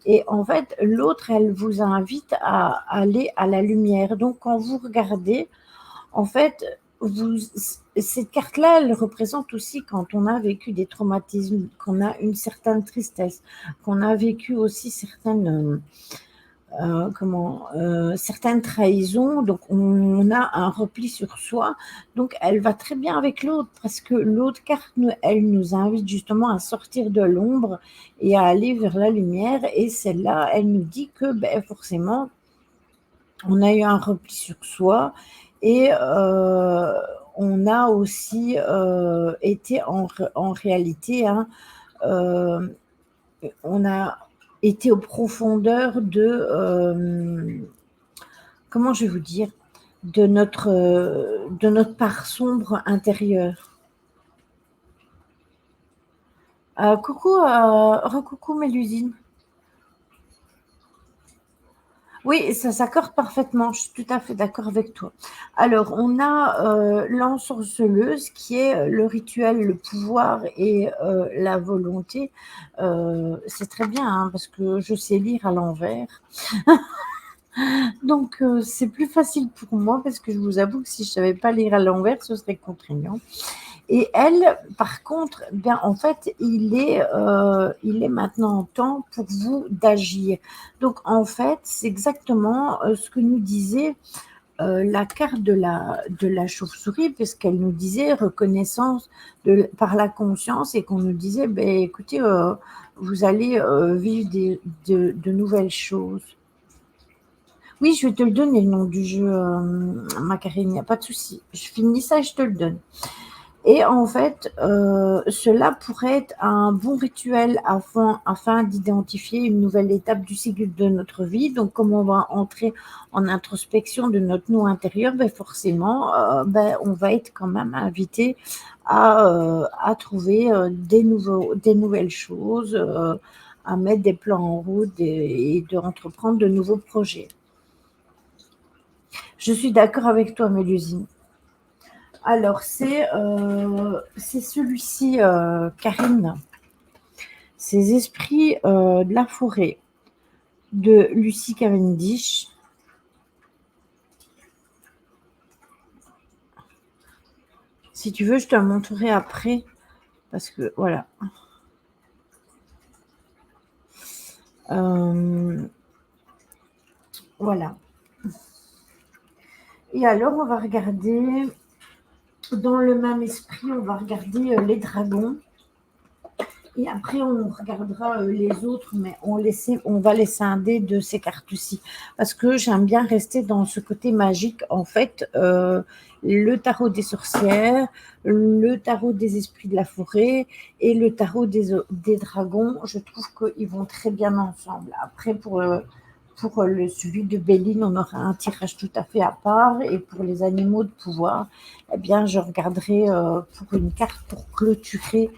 Et en fait, l'autre, elle vous invite à aller à la lumière. Donc, quand vous regardez, en fait, cette carte-là, elle représente aussi quand on a vécu des traumatismes, qu'on a une certaine tristesse, qu'on a vécu aussi certaines trahisons. Donc, on a un repli sur soi. Donc, elle va très bien avec l'autre parce que l'autre carte, elle nous invite justement à sortir de l'ombre et à aller vers la lumière. Et celle-là, elle nous dit que forcément, on a eu un repli sur soi et on a aussi été en réalité, hein, on a été aux profondeurs comment je vais vous dire, de notre part sombre intérieure. Coucou, recoucou Mélusine. Oui, ça s'accorde parfaitement, je suis tout à fait d'accord avec toi. Alors, on a l'ensorceleuse qui est le rituel, le pouvoir et la volonté. C'est très bien hein, parce que je sais lire à l'envers. Donc, c'est plus facile pour moi parce que je vous avoue que si je ne savais pas lire à l'envers, ce serait contraignant. Et elle, par contre, bien, en fait, il est maintenant temps pour vous d'agir. Donc, en fait, c'est exactement ce que nous disait la carte de la chauve-souris, puisqu'elle nous disait reconnaissance par la conscience et qu'on nous disait, ben, écoutez, vous allez vivre de nouvelles choses. Oui, je vais te le donner, le nom du jeu, Macarena, il n'y a pas de souci. Je finis ça et je te le donne. Et en fait, cela pourrait être un bon rituel afin d'identifier une nouvelle étape du cycle de notre vie. Donc, comme on va entrer en introspection de notre nous intérieur, ben forcément, ben, on va être quand même invité à trouver des nouvelles choses, à mettre des plans en route et de entreprendre de nouveaux projets. Je suis d'accord avec toi, Mélusine. Alors, c'est celui-ci, Karine. Ces esprits de la forêt de Lucy Cavendish. Si tu veux, je te le montrerai après. Parce que, voilà. Voilà. Et alors, on va regarder, dans le même esprit, on va regarder les dragons. Et après, on regardera les autres, mais on va les scinder de ces cartes-ci. Parce que j'aime bien rester dans ce côté magique. En fait, le tarot des sorcières, le tarot des esprits de la forêt et le tarot des dragons, je trouve qu'ils vont très bien ensemble. Après, pour celui de Béline, on aura un tirage tout à fait à part. Et pour les animaux de pouvoir, eh bien, je regarderai pour une carte pour clôturer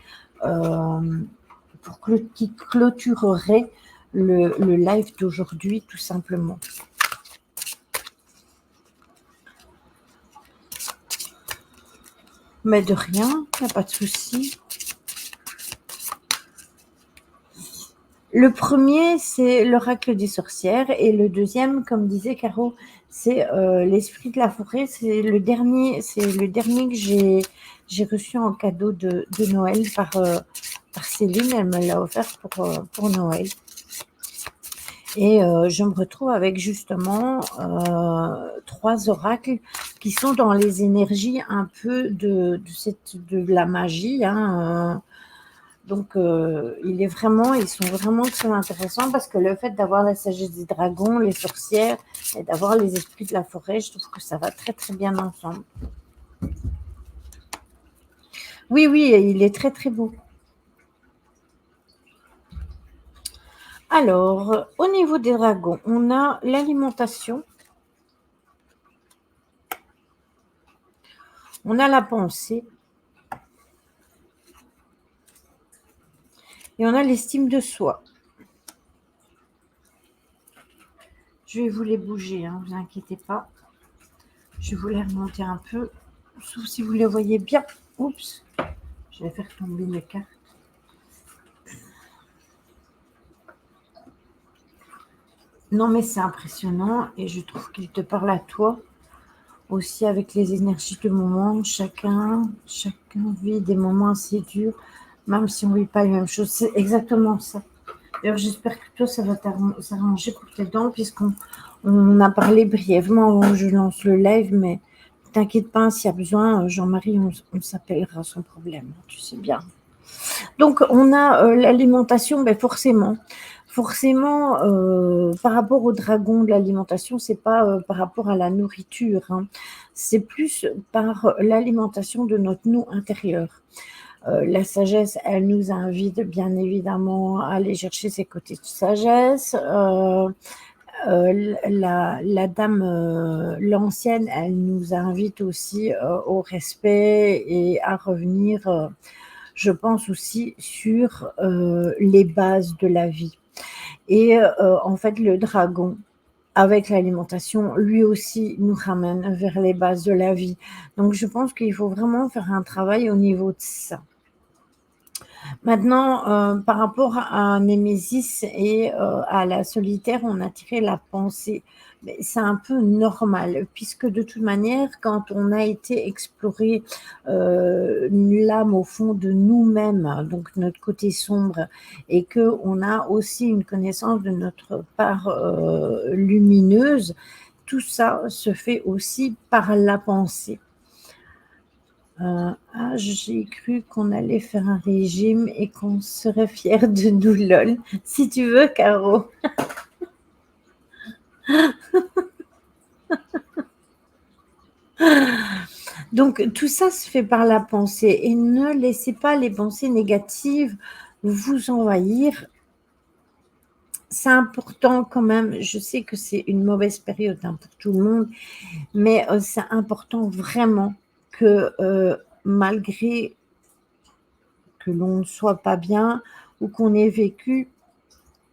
qui clôturerait le live d'aujourd'hui, tout simplement. Mais de rien, il n'y a pas de souci. Le premier, c'est l'oracle des sorcières. Et le deuxième, comme disait Caro, c'est l'esprit de la forêt. C'est le dernier que j'ai reçu en cadeau de Noël par Céline. Elle me l'a offert pour Noël. Et je me retrouve avec justement 3 oracles qui sont dans les énergies un peu de la magie. Hein. Donc, ils sont vraiment très intéressants parce que le fait d'avoir la sagesse des dragons, les sorcières et d'avoir les esprits de la forêt, je trouve que ça va très très bien ensemble. Oui, oui, il est très très beau. Alors, au niveau des dragons, on a l'alimentation, on a la pensée et on a l'estime de soi. Je vais vous les bouger, hein, ne vous inquiétez pas. Je vais vous les remonter un peu, sauf si vous les voyez bien. Oups, je vais faire tomber les cartes. Non, mais c'est impressionnant et je trouve qu'il te parle à toi aussi avec les énergies de moment. Chacun vit des moments assez durs, même si on ne vit pas les mêmes choses. C'est exactement ça. D'ailleurs, j'espère que toi, ça va s'arranger pour tes dents, puisqu'on a parlé brièvement avant que je lance le live, mais t'inquiète pas, s'il y a besoin, Jean-Marie, on s'appellera sans problème, tu sais bien. Donc, on a l'alimentation, ben forcément, par rapport au dragon de l'alimentation, c'est pas par rapport à la nourriture, hein. C'est plus par l'alimentation de notre nous intérieur. La sagesse, elle nous invite bien évidemment à aller chercher ses côtés de sagesse. La dame, l'ancienne, elle nous invite aussi au respect et à revenir, je pense aussi, sur les bases de la vie. Et en fait, le dragon, avec l'alimentation, lui aussi nous ramène vers les bases de la vie. Donc je pense qu'il faut vraiment faire un travail au niveau de ça. Maintenant, par rapport à Némésis et à la solitaire, on a tiré la pensée. Mais c'est un peu normal puisque de toute manière, quand on a été explorer, l'âme au fond de nous-mêmes, donc notre côté sombre et qu'on a aussi une connaissance de notre part, lumineuse, tout ça se fait aussi par la pensée. J'ai cru qu'on allait faire un régime et qu'on serait fiers de nous, lol. Si tu veux, Caro. Donc, tout ça se fait par la pensée et ne laissez pas les pensées négatives vous envahir. C'est important quand même, je sais que c'est une mauvaise période pour tout le monde, mais c'est important vraiment que malgré que l'on ne soit pas bien ou qu'on ait vécu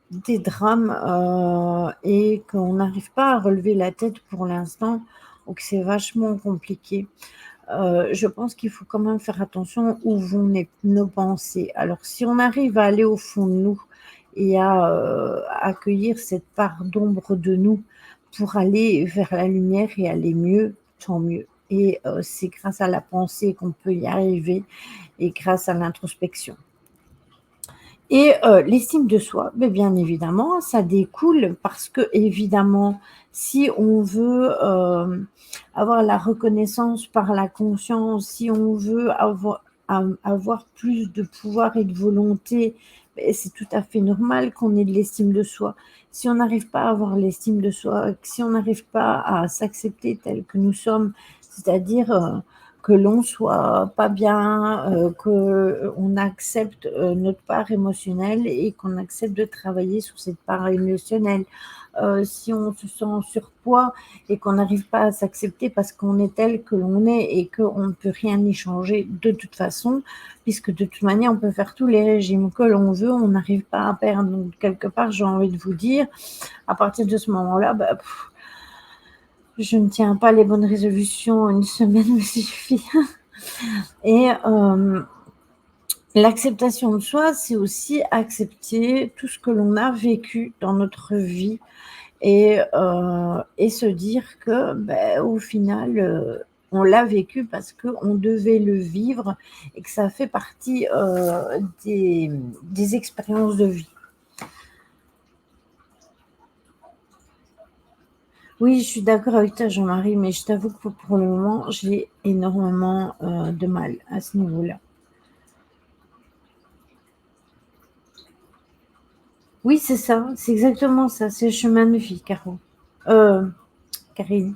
des drames et qu'on n'arrive pas à relever la tête pour l'instant, ou que c'est vachement compliqué. Je pense qu'il faut quand même faire attention où vont nos pensées. Alors, si on arrive à aller au fond de nous et à accueillir cette part d'ombre de nous pour aller vers la lumière et aller mieux, tant mieux. Et c'est grâce à la pensée qu'on peut y arriver et grâce à l'introspection. Et l'estime de soi, beh, bien évidemment, ça découle parce que évidemment, si on veut, avoir la reconnaissance par la conscience, si on veut avoir plus de pouvoir et de volonté, beh, c'est tout à fait normal qu'on ait de l'estime de soi. Si on n'arrive pas à avoir l'estime de soi, si on n'arrive pas à s'accepter tel que nous sommes, c'est-à-dire, que l'on soit pas bien, qu'on accepte notre part émotionnelle et qu'on accepte de travailler sur cette part émotionnelle. Si on se sent en surpoids et qu'on n'arrive pas à s'accepter parce qu'on est tel que l'on est et qu'on ne peut rien y changer de toute façon, puisque de toute manière, on peut faire tous les régimes que l'on veut, on n'arrive pas à perdre. Donc, quelque part, j'ai envie de vous dire, à partir de ce moment-là, bah, je ne tiens pas les bonnes résolutions, une semaine me suffit. Et l'acceptation de soi, c'est aussi accepter tout ce que l'on a vécu dans notre vie et se dire que, au final, on l'a vécu parce qu'on devait le vivre et que ça fait partie des expériences de vie. Oui, je suis d'accord avec toi, Jean-Marie, mais je t'avoue que pour le moment, j'ai énormément de mal à ce niveau-là. Oui, c'est ça, c'est exactement ça, c'est le chemin de vie, Caro. Karine.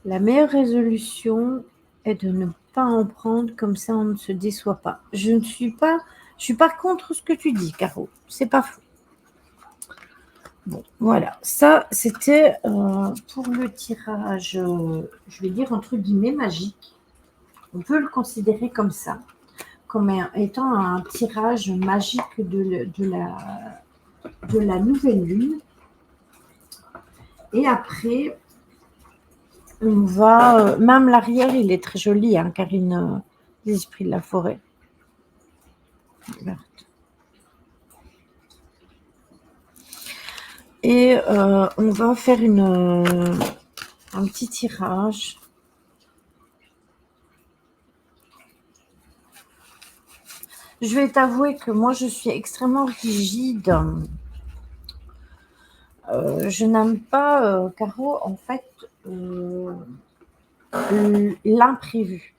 La meilleure résolution est de ne pas en prendre, comme ça on ne se déçoit pas. Je ne suis pas, je suis pas contre ce que tu dis, Caro. C'est pas faux. Bon, voilà. Ça, c'était pour le tirage, je vais dire entre guillemets magique. On peut le considérer comme ça, comme étant un tirage magique de la nouvelle lune. Et après, on va, même l'arrière, il est très joli, hein, Karine, les esprits de la forêt. Et on va faire un petit tirage. Je vais t'avouer que moi, je suis extrêmement rigide. Je n'aime pas, Caro, en fait, l'imprévu.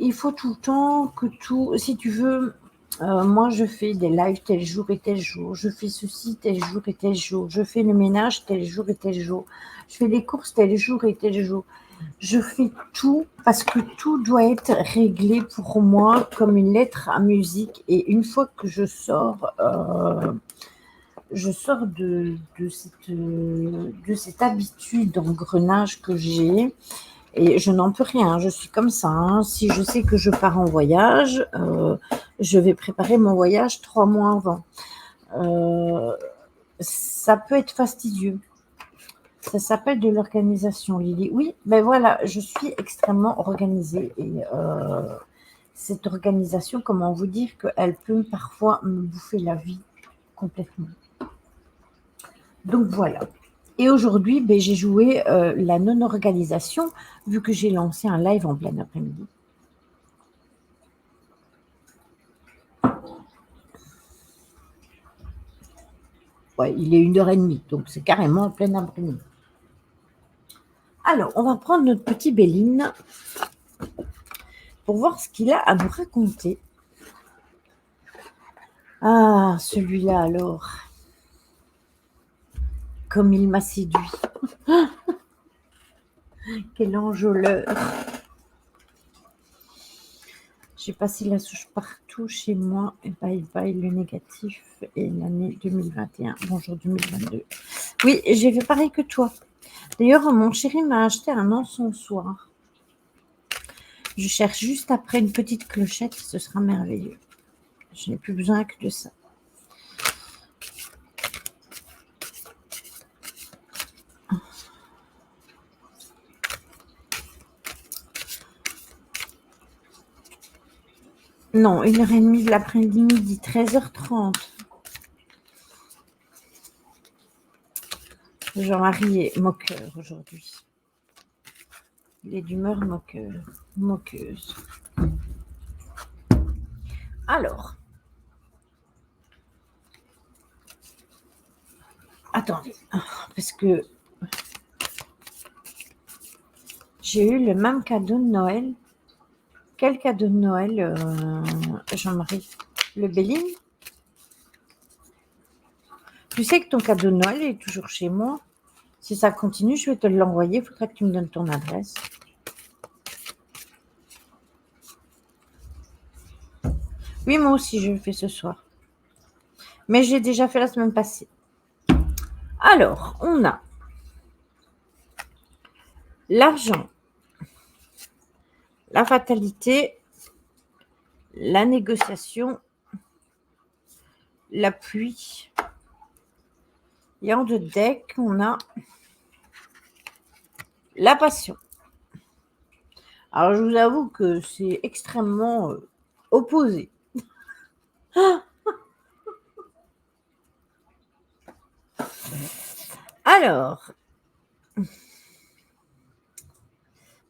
Il faut tout le temps que tout, si tu veux, moi je fais des lives tel jour et tel jour, je fais ceci tel jour et tel jour, je fais le ménage tel jour et tel jour, je fais les courses tel jour et tel jour. Je fais tout parce que tout doit être réglé pour moi comme une lettre à musique. Et une fois que je sors de cette habitude d'engrenage que j'ai, et je n'en peux rien, je suis comme ça. Hein. Si je sais que je pars en voyage, je vais préparer mon voyage 3 mois avant. Ça peut être fastidieux. Ça s'appelle de l'organisation, Lily. Oui, ben voilà, je suis extrêmement organisée et cette organisation, comment vous dire qu'elle peut parfois me bouffer la vie complètement. Donc voilà. Et aujourd'hui, ben, j'ai joué la non-organisation vu que j'ai lancé un live en plein après-midi. Ouais, il est 1h30, donc c'est carrément en plein après-midi. Alors, on va prendre notre petit Béline pour voir ce qu'il a à nous raconter. Ah, celui-là alors. Comme il m'a séduit. Quel enjôleur. J'ai passé la souche partout chez moi. Et bye bye le négatif et l'année 2021. Bonjour 2022. Oui, j'ai fait pareil que toi. D'ailleurs, mon chéri m'a acheté un encensoir. Je cherche juste après une petite clochette. Ce sera merveilleux. Je n'ai plus besoin que de ça. Non, 1h30 de l'après-midi, 13h30. Jean-Marie est moqueur aujourd'hui. Il est d'humeur moqueuse. Alors, attendez, parce que j'ai eu le même cadeau de Noël. Quel cadeau de Noël, Jean-Marie? Le Béline? Tu sais que ton cadeau de Noël est toujours chez moi. Si ça continue, je vais te l'envoyer. Il faudra que tu me donnes ton adresse. Oui, moi aussi, je le fais ce soir. Mais j'ai déjà fait la semaine passée. Alors, on a l'argent, la fatalité, la négociation, la pluie. Et en deux decks, on a la passion. Alors, je vous avoue que c'est extrêmement opposé. Alors,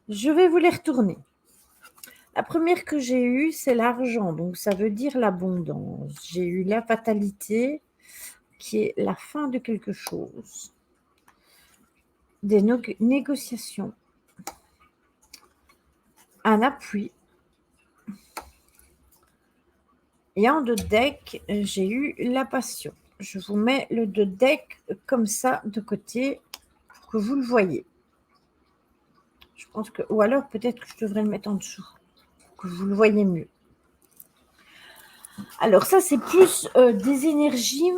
je vais vous les retourner. La première que j'ai eue, c'est l'argent, donc ça veut dire l'abondance. J'ai eu la fatalité, qui est la fin de quelque chose. Des négociations. Un appui. Et en deux decks, j'ai eu la passion. Je vous mets le deux decks comme ça de côté pour que vous le voyez. Je pense que, ou alors peut-être que je devrais le mettre en dessous pour que vous le voyez mieux. Alors ça, c'est plus des énergies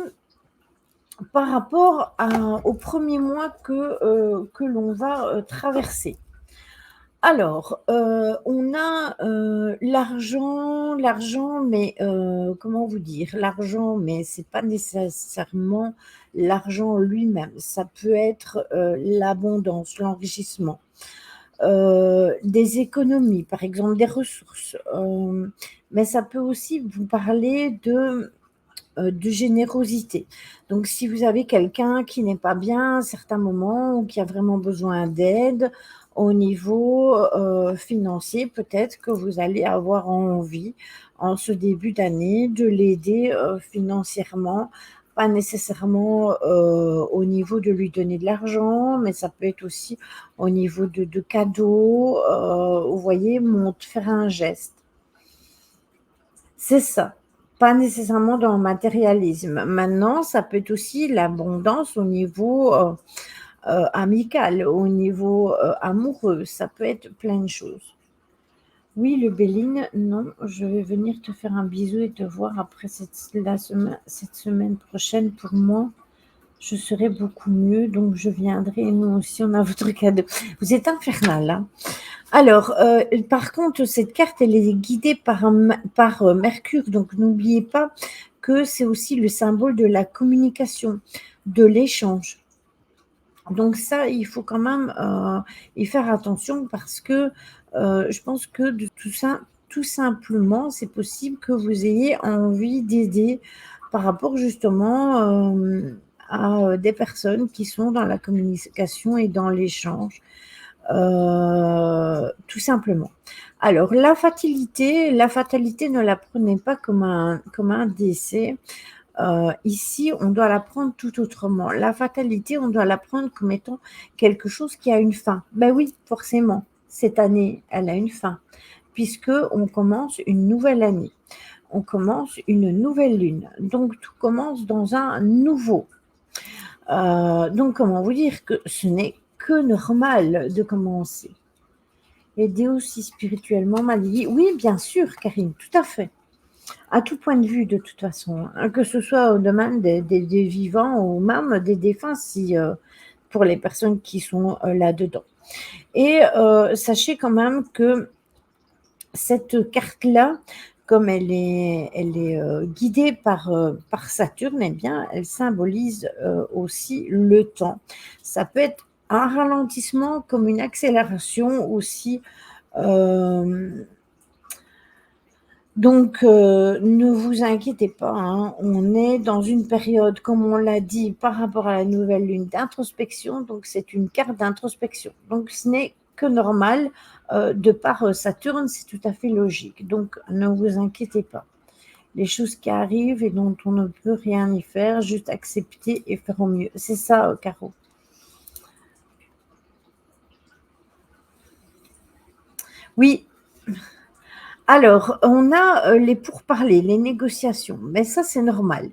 par rapport au premier mois que l'on va traverser. Alors, on a l'argent, mais comment vous dire? L'argent, mais c'est pas nécessairement l'argent lui-même. Ça peut être l'abondance, l'enrichissement, des économies, par exemple des ressources. Mais ça peut aussi vous parler de générosité. Donc, si vous avez quelqu'un qui n'est pas bien à un certain moment ou qui a vraiment besoin d'aide au niveau financier, peut-être que vous allez avoir envie, en ce début d'année, de l'aider financièrement, pas nécessairement au niveau de lui donner de l'argent, mais ça peut être aussi au niveau de cadeaux, vous voyez, faire un geste. C'est ça. Pas nécessairement dans le matérialisme. Maintenant, ça peut être aussi l'abondance au niveau amical, au niveau amoureux. Ça peut être plein de choses. Oui, le Béline, non, je vais venir te faire un bisou et te voir après cette semaine prochaine. Pour moi, je serai beaucoup mieux, donc je viendrai. Et nous aussi, on a votre cadeau. Vous êtes infernal, hein. Alors, par contre, cette carte, elle est guidée par Mercure, donc n'oubliez pas que c'est aussi le symbole de la communication, de l'échange. Donc ça, il faut quand même, y faire attention parce que, je pense que de tout ça, tout simplement, c'est possible que vous ayez envie d'aider par rapport justement, à, des personnes qui sont dans la communication et dans l'échange, tout simplement. Alors la fatalité, ne la prenez pas comme un décès. Ici, on doit la prendre tout autrement. La fatalité, on doit la prendre comme étant quelque chose qui a une fin. Ben oui, forcément, cette année, elle a une fin, puisque on commence une nouvelle année. On commence une nouvelle lune. Donc tout commence dans un nouveau. Donc comment vous dire que ce n'est que normal de commencer. Aider aussi spirituellement Malili. Oui, bien sûr, Karine, tout à fait. À tout point de vue, de toute façon, hein, que ce soit au domaine des vivants ou même des défunts, si, pour les personnes qui sont là-dedans. Et sachez quand même que cette carte-là, comme elle est guidée par Saturne, eh bien, elle symbolise aussi le temps. Ça peut être un ralentissement comme une accélération aussi. euh, donc, ne vous inquiétez pas, hein, on est dans une période, comme on l'a dit, par rapport à la nouvelle lune, d'introspection, donc c'est une carte d'introspection. Donc ce n'est que normal, de par, Saturne, c'est tout à fait logique. Donc ne vous inquiétez pas. Les choses qui arrivent et dont on ne peut rien y faire, juste accepter et faire au mieux. C'est ça, Caro. Oui. Alors, on a, les pourparlers, les négociations, mais ça, c'est normal.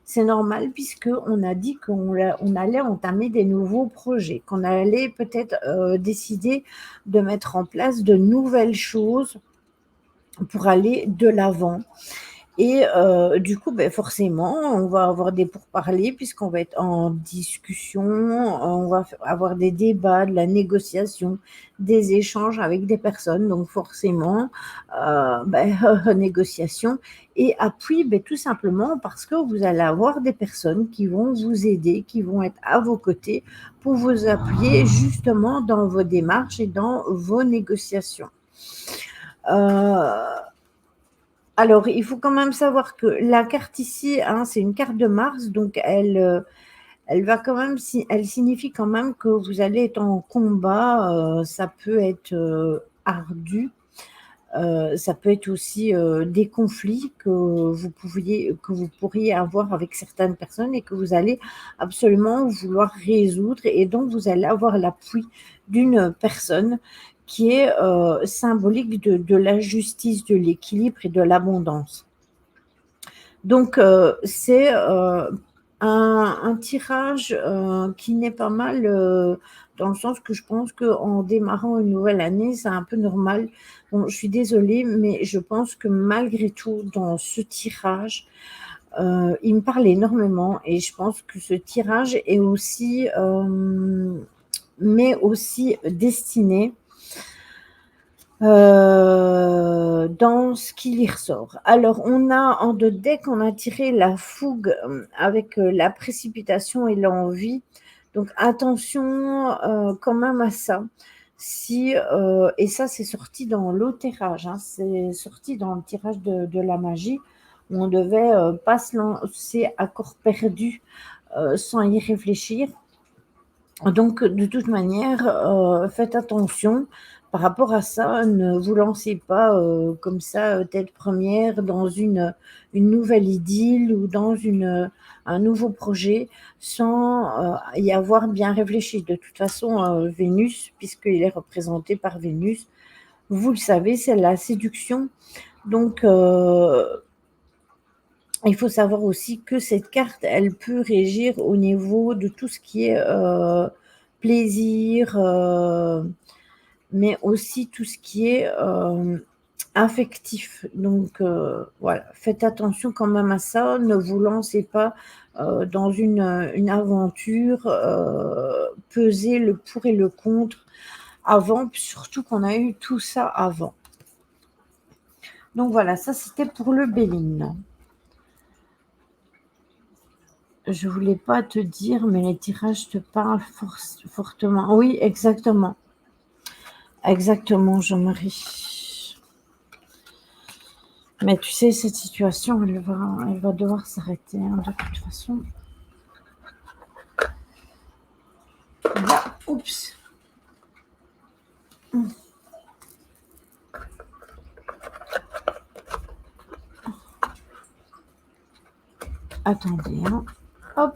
C'est normal puisqu'on a dit on allait entamer des nouveaux projets, qu'on allait peut-être, décider de mettre en place de nouvelles choses pour aller de l'avant. Et du coup, beh, forcément, on va avoir des pourparlers puisqu'on va être en discussion, on va avoir des débats, de la négociation, des échanges avec des personnes. Donc forcément, beh, négociation et appui, beh, tout simplement parce que vous allez avoir des personnes qui vont vous aider, qui vont être à vos côtés pour vous appuyer justement dans vos démarches et dans vos négociations. Heu alors, il faut quand même savoir que la carte ici, hein, c'est une carte de Mars, donc elle va quand même, elle signifie quand même que vous allez être en combat. Ça peut être ardu, ça peut être aussi des conflits que vous pourriez avoir avec certaines personnes et que vous allez absolument vouloir résoudre, et donc vous allez avoir l'appui d'une personne qui est symbolique de la justice, de l'équilibre et de l'abondance. Donc, c'est un tirage qui n'est pas mal, dans le sens que je pense qu'en démarrant une nouvelle année, c'est un peu normal. Bon, je suis désolée, mais je pense que malgré tout, dans ce tirage, il me parle énormément, et je pense que ce tirage est aussi, mais aussi destiné dans ce qu'il y ressort. Alors, on a en 2 decks, on a tiré la fougue, avec, la précipitation et l'envie. Donc attention, quand même à ça. Si, et ça, c'est sorti dans l'autre tirage, hein, c'est sorti dans le tirage de la magie, où on devait, pas se lancer à corps perdu, sans y réfléchir. Donc, de toute manière, faites attention par rapport à ça. Ne vous lancez pas, comme ça, tête première dans une nouvelle idylle ou dans un nouveau projet sans, y avoir bien réfléchi. De toute façon, Vénus, puisqu'il est représenté par Vénus, vous le savez, c'est la séduction. Donc, il faut savoir aussi que cette carte, elle peut régir au niveau de tout ce qui est, plaisir, mais aussi tout ce qui est, affectif. Donc, voilà, faites attention quand même à ça. Ne vous lancez pas, dans une aventure, pesez le pour et le contre avant, surtout qu'on a eu tout ça avant. Donc voilà, ça c'était pour le Béline. Je voulais pas te dire, mais les tirages te parlent fortement. Oui, exactement. Exactement, Jean-Marie. Mais tu sais, cette situation, elle va devoir s'arrêter, hein, de toute façon. Là, oups. Attendez, hein. Hop.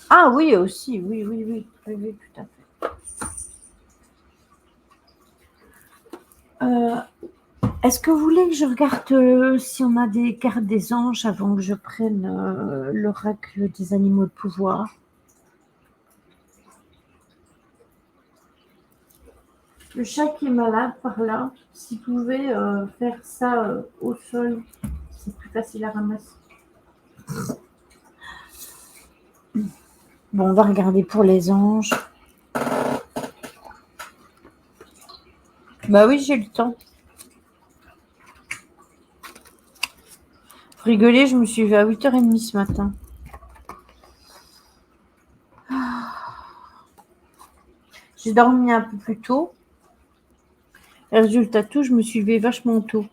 Ah oui, aussi, oui, oui, oui, oui, oui, tout à fait. Est-ce que vous voulez que je regarde si on a des cartes des anges avant que je prenne l'oracle des animaux de pouvoir? Le chat qui est malade par là, s'il pouvait faire ça au sol, c'est plus facile à ramasser. Bon, on va regarder pour les anges. Bah oui, j'ai le temps. Faut rigoler, je me suis levée à 8h30 ce matin. J'ai dormi un peu plus tôt. Et résultat tout, je me suis levée vachement tôt.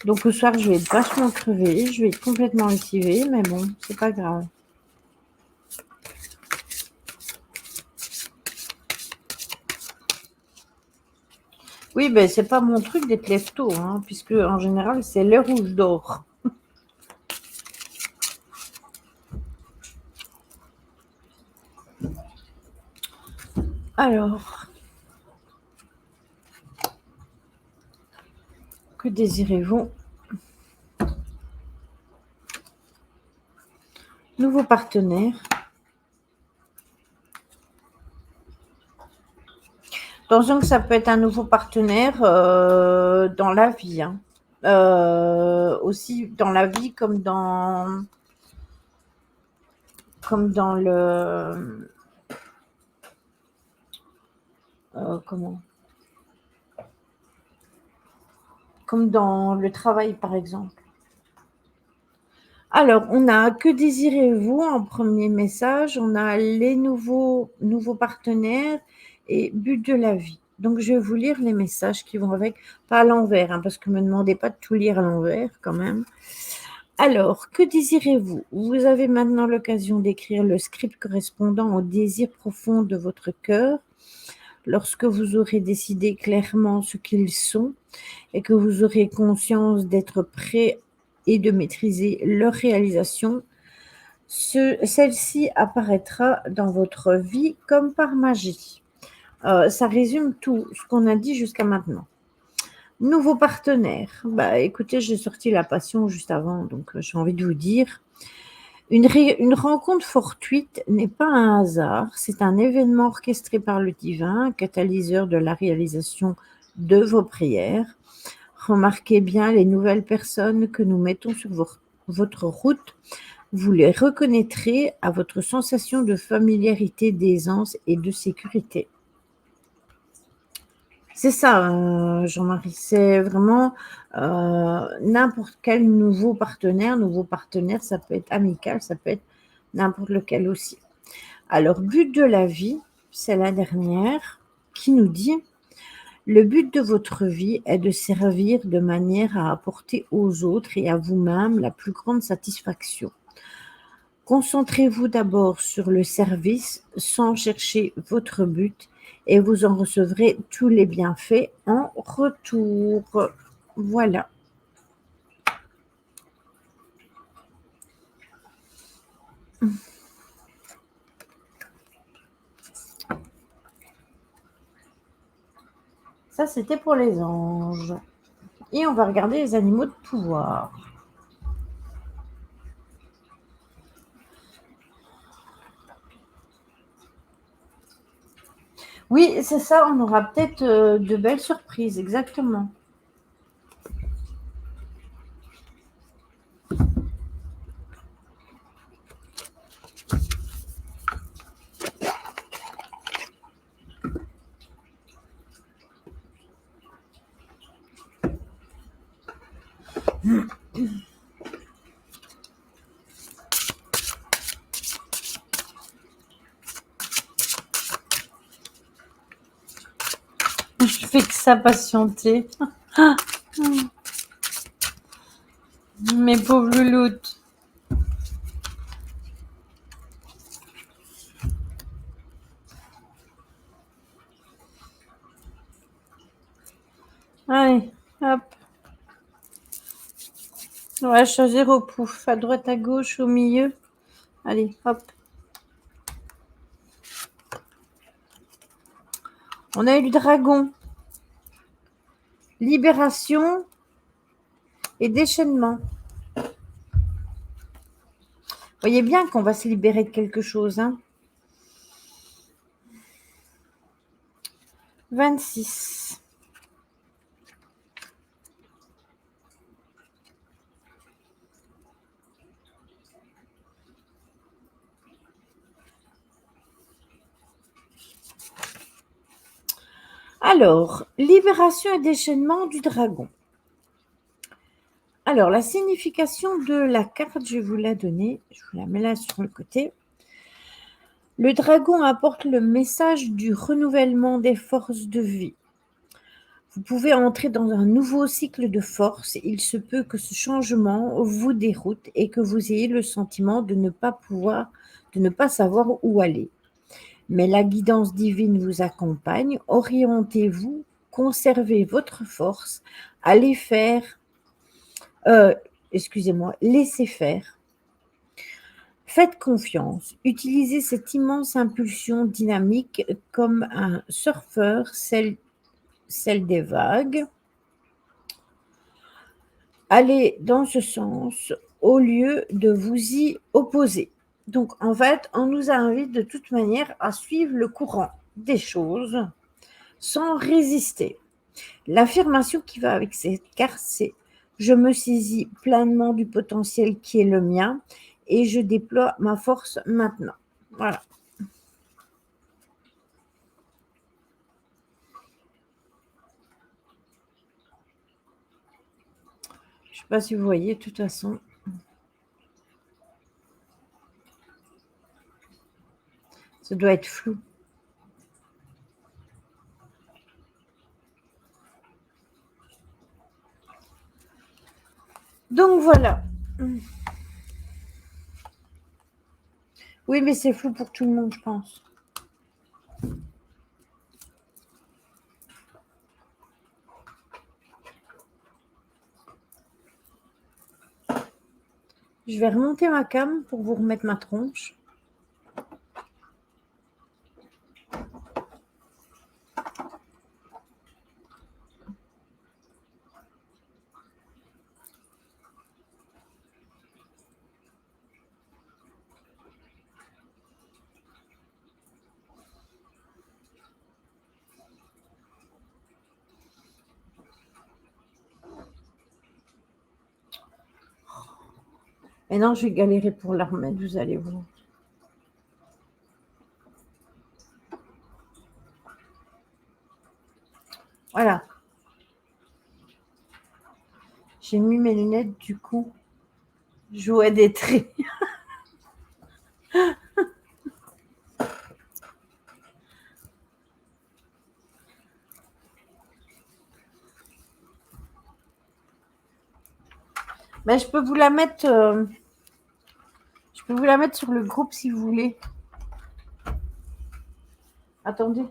Donc au soir, je vais être vachement crevée, je vais être complètement lessivée, mais bon, c'est pas grave. Oui, ben c'est pas mon truc d'être lève tôt, hein, puisque en général, c'est l'heure où je dors. Alors, que désirez-vous? Nouveau partenaire. Attention que ça peut être un nouveau partenaire dans la vie. Hein. Aussi dans la vie comme dans le comment comme dans le travail par exemple. Alors, on a que désirez-vous en premier message, on a les nouveaux partenaires et but de la vie. Donc, je vais vous lire les messages qui vont avec, pas à l'envers, hein, parce que ne me demandez pas de tout lire à l'envers quand même. Alors, que désirez-vous? Vous avez maintenant l'occasion d'écrire le script correspondant au désir profond de votre cœur. Lorsque vous aurez décidé clairement ce qu'ils sont et que vous aurez conscience d'être prêt et de maîtriser leur réalisation, celle-ci apparaîtra dans votre vie comme par magie. Ça résume tout ce qu'on a dit jusqu'à maintenant. Nouveau partenaire. Bah, écoutez, j'ai sorti la passion juste avant, donc j'ai envie de vous dire. Une rencontre fortuite n'est pas un hasard, c'est un événement orchestré par le divin, catalyseur de la réalisation de vos prières. Remarquez bien les nouvelles personnes que nous mettons sur votre route. Vous les reconnaîtrez à votre sensation de familiarité, d'aisance et de sécurité. C'est ça, Jean-Marie, c'est vraiment n'importe quel nouveau partenaire, ça peut être amical, ça peut être n'importe lequel aussi. Alors, but de la vie, c'est la dernière qui nous dit: le but de votre vie est de servir de manière à apporter aux autres et à vous-même la plus grande satisfaction. Concentrez-vous d'abord sur le service sans chercher votre but et vous en recevrez tous les bienfaits en retour. Voilà. Ça, c'était pour les anges. Et on va regarder les animaux de pouvoir. Oui, c'est ça, on aura peut-être de belles surprises, exactement. fait que ça patienter. Mes pauvres louloutes. Allez, hop. On va choisir au pouf, à droite, à gauche, au milieu. Allez, hop. On a eu le dragon. Libération et déchaînement. Voyez bien qu'on va se libérer de quelque chose. Hein. 26. Alors, libération et déchaînement du dragon. Alors, la signification de la carte, je vais vous la donner. Je vous la mets là sur le côté. Le dragon apporte le message du renouvellement des forces de vie. Vous pouvez entrer dans un nouveau cycle de force. Il se peut que ce changement vous déroute et que vous ayez le sentiment de ne pas savoir où aller. Mais la guidance divine vous accompagne. Orientez-vous, conservez votre force, allez faire, laissez faire. Faites confiance, utilisez cette immense impulsion dynamique comme un surfeur, celle des vagues. Allez dans ce sens au lieu de vous y opposer. Donc, en fait, on nous invite de toute manière à suivre le courant des choses sans résister. L'affirmation qui va avec cette carte, c'est « Je me saisis pleinement du potentiel qui est le mien et je déploie ma force maintenant. » Voilà. Je ne sais pas si vous voyez, de toute façon. Ça doit être flou. Donc voilà. Oui, mais c'est flou pour tout le monde, je pense. Je vais remonter ma cam pour vous remettre ma tronche. Et non, je vais galérer pour la remettre, vous allez voir. Voilà. J'ai mis mes lunettes, du coup, je vois des traits. Mais je peux vous la mettre sur le groupe si vous voulez. Attendez.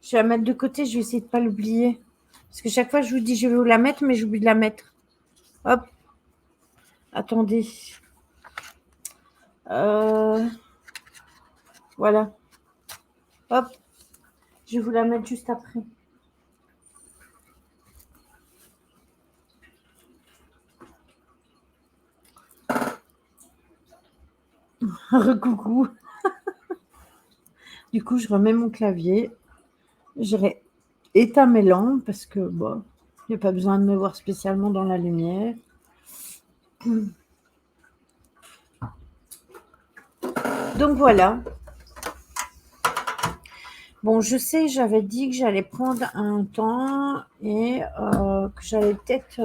Je vais la mettre de côté, je vais essayer de ne pas l'oublier. Parce que chaque fois, je vous dis, je vais vous la mettre, mais j'oublie de la mettre. Hop. Attendez. Voilà. Hop. Je vais vous la mettre juste après. Recoucou. Du coup, je remets mon clavier. J'aurais éteint mes lampes parce que, bon, il n'y a pas besoin de me voir spécialement dans la lumière. Donc, voilà. Bon, je sais, j'avais dit que j'allais prendre un temps et que j'allais peut-être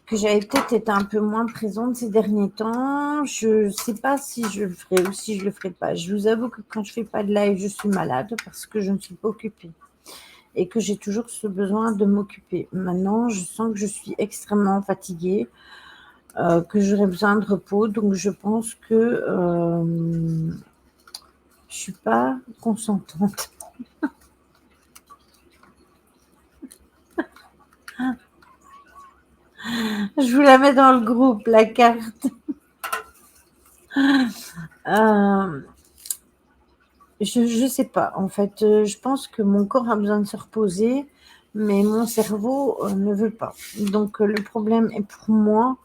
que j'avais peut-être été un peu moins présente ces derniers temps. Je ne sais pas si je le ferai ou si je le ferai pas. Je vous avoue que quand je fais pas de live, je suis malade parce que je ne suis pas occupée et que j'ai toujours ce besoin de m'occuper. Maintenant, je sens que je suis extrêmement fatiguée, que j'aurais besoin de repos. Donc, je pense que je suis pas consentante. Je vous la mets dans le groupe, la carte. Euh, je sais pas. En fait, je pense que mon corps a besoin de se reposer, mais mon cerveau ne veut pas. Donc, le problème est pour moi.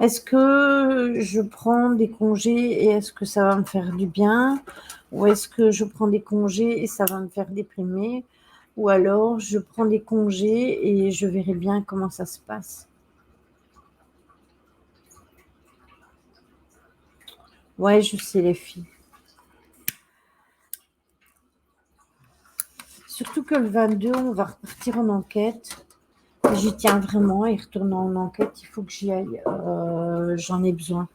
Est-ce que je prends des congés et est-ce que ça va me faire du bien? Ou est-ce que je prends des congés et ça va me faire déprimer? Ou alors je prends des congés et je verrai bien comment ça se passe. Ouais, je sais les filles. Surtout que le 22, on va repartir en enquête. J'y tiens vraiment et retournant en enquête, il faut que j'y aille. J'en ai besoin.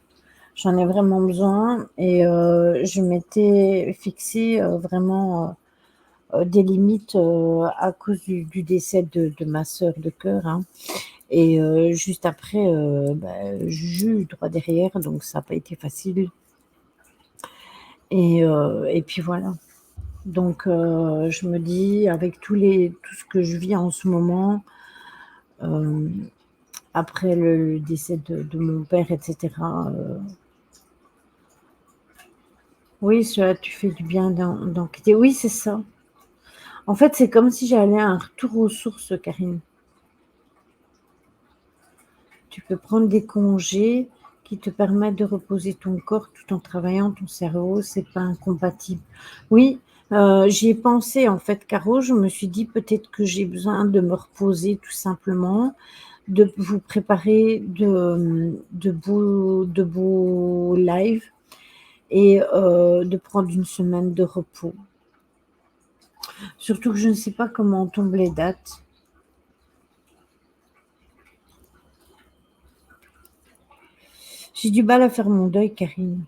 J'en ai vraiment besoin et je m'étais fixé vraiment des limites à cause du décès de ma sœur de cœur. Hein. Et juste après, Juju droit derrière, donc ça n'a pas été facile. Et puis voilà. Donc je me dis, avec tout ce que je vis en ce moment, euh, après le décès de mon père, etc., oui, cela, tu fais du bien d'enquêter. Oui, c'est ça. En fait, c'est comme si j'allais à un retour aux sources, Karine. Tu peux prendre des congés qui te permettent de reposer ton corps tout en travaillant ton cerveau, c'est pas incompatible. Oui, j'y ai pensé en fait, Caro, je me suis dit peut-être que j'ai besoin de me reposer tout simplement, de vous préparer de beaux lives et de prendre une semaine de repos. Surtout que je ne sais pas comment tombent les dates. J'ai du mal à faire mon deuil, Karine.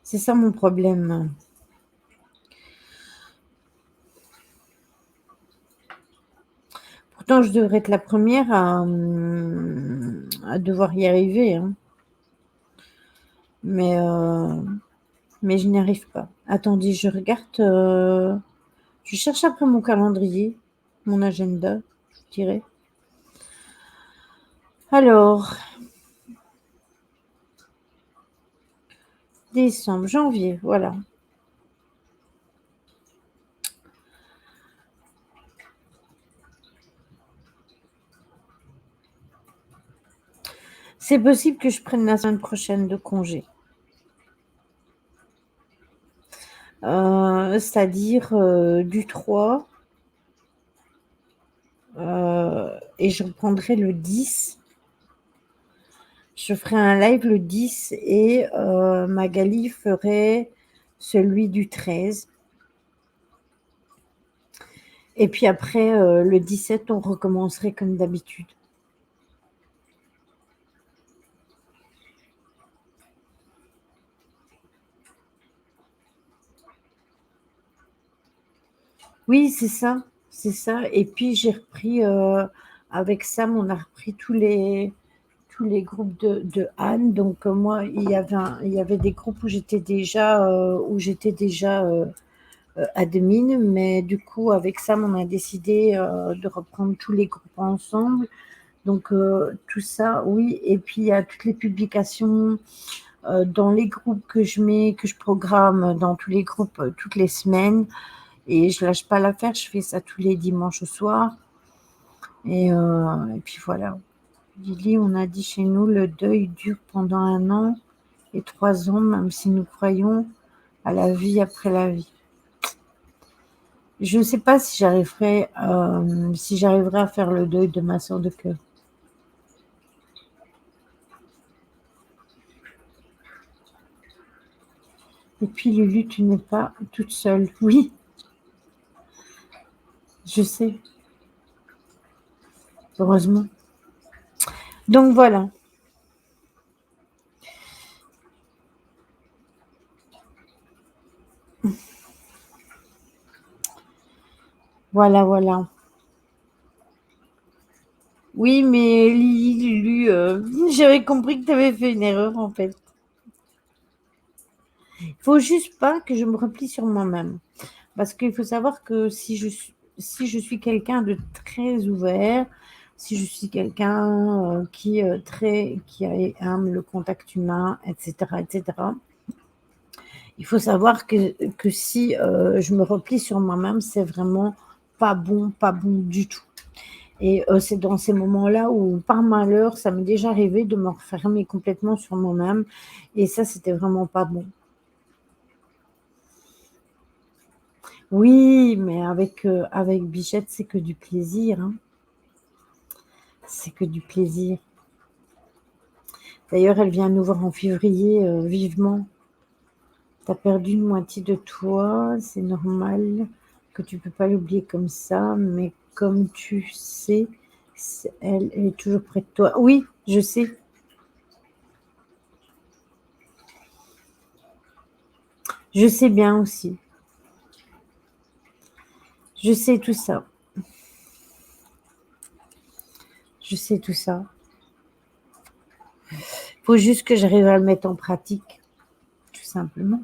C'est ça mon problème. Pourtant, je devrais être la première à devoir y arriver, hein. Mais, mais je n'y arrive pas. Attendez, je regarde. Je cherche après mon calendrier, mon agenda, je dirais. Alors, décembre, janvier, voilà. C'est possible que je prenne la semaine prochaine de congé. C'est-à-dire du 3 et je reprendrai le 10. Je ferai un live le 10 et Magali ferait celui du 13. Et puis après, le 17, on recommencerait comme d'habitude. Oui, c'est ça, c'est ça. Et puis j'ai repris, avec Sam, on a repris tous les groupes de Anne. Donc moi, il y avait des groupes où j'étais déjà admin, mais du coup, avec Sam, on a décidé de reprendre tous les groupes ensemble. Donc tout ça, oui. Et puis il y a toutes les publications dans les groupes que je mets, que je programme dans tous les groupes toutes les semaines. Et je lâche pas l'affaire, je fais ça tous les dimanches au soir. Et puis voilà. Lily, on a dit chez nous, le deuil dure pendant 1 an et 3 ans, même si nous croyons à la vie après la vie. Je ne sais pas si j'arriverai à faire le deuil de ma soeur de cœur. Et puis Lulu, tu n'es pas toute seule. Oui, je sais, heureusement. Donc voilà, voilà, voilà. Oui, mais Lulu, j'avais compris que tu avais fait une erreur en fait. Il faut juste pas que je me replie sur moi-même. Parce qu'il faut savoir que si je suis quelqu'un de très ouvert, si je suis quelqu'un qui aime le contact humain, etc., il faut savoir que si je me replie sur moi-même, c'est vraiment pas bon du tout. Et c'est dans ces moments-là où, par malheur, ça m'est déjà arrivé de me refermer complètement sur moi-même. Et ça, c'était vraiment pas bon. Oui, mais avec Bichette, c'est que du plaisir, hein. C'est que du plaisir. D'ailleurs, elle vient nous voir en février, vivement. T'as perdu une moitié de toi, c'est normal que tu peux pas l'oublier comme ça, mais comme tu sais, elle est toujours près de toi. Oui, je sais, je sais bien aussi. Je sais tout ça. Je sais tout ça. Faut juste que j'arrive à le mettre en pratique, tout simplement.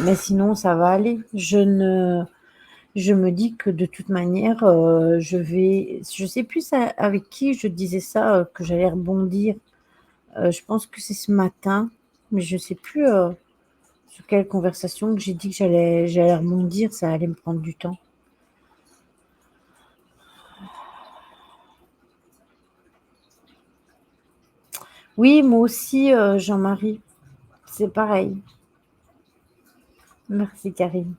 Mais sinon, ça va aller. Je me dis que de toute manière, je sais plus avec qui je disais ça, que j'allais rebondir. Je pense que c'est ce matin, mais je sais plus sur quelle conversation que j'ai dit que j'allais rebondir, ça allait me prendre du temps. Oui, moi aussi, Jean-Marie, c'est pareil. Merci, Karine.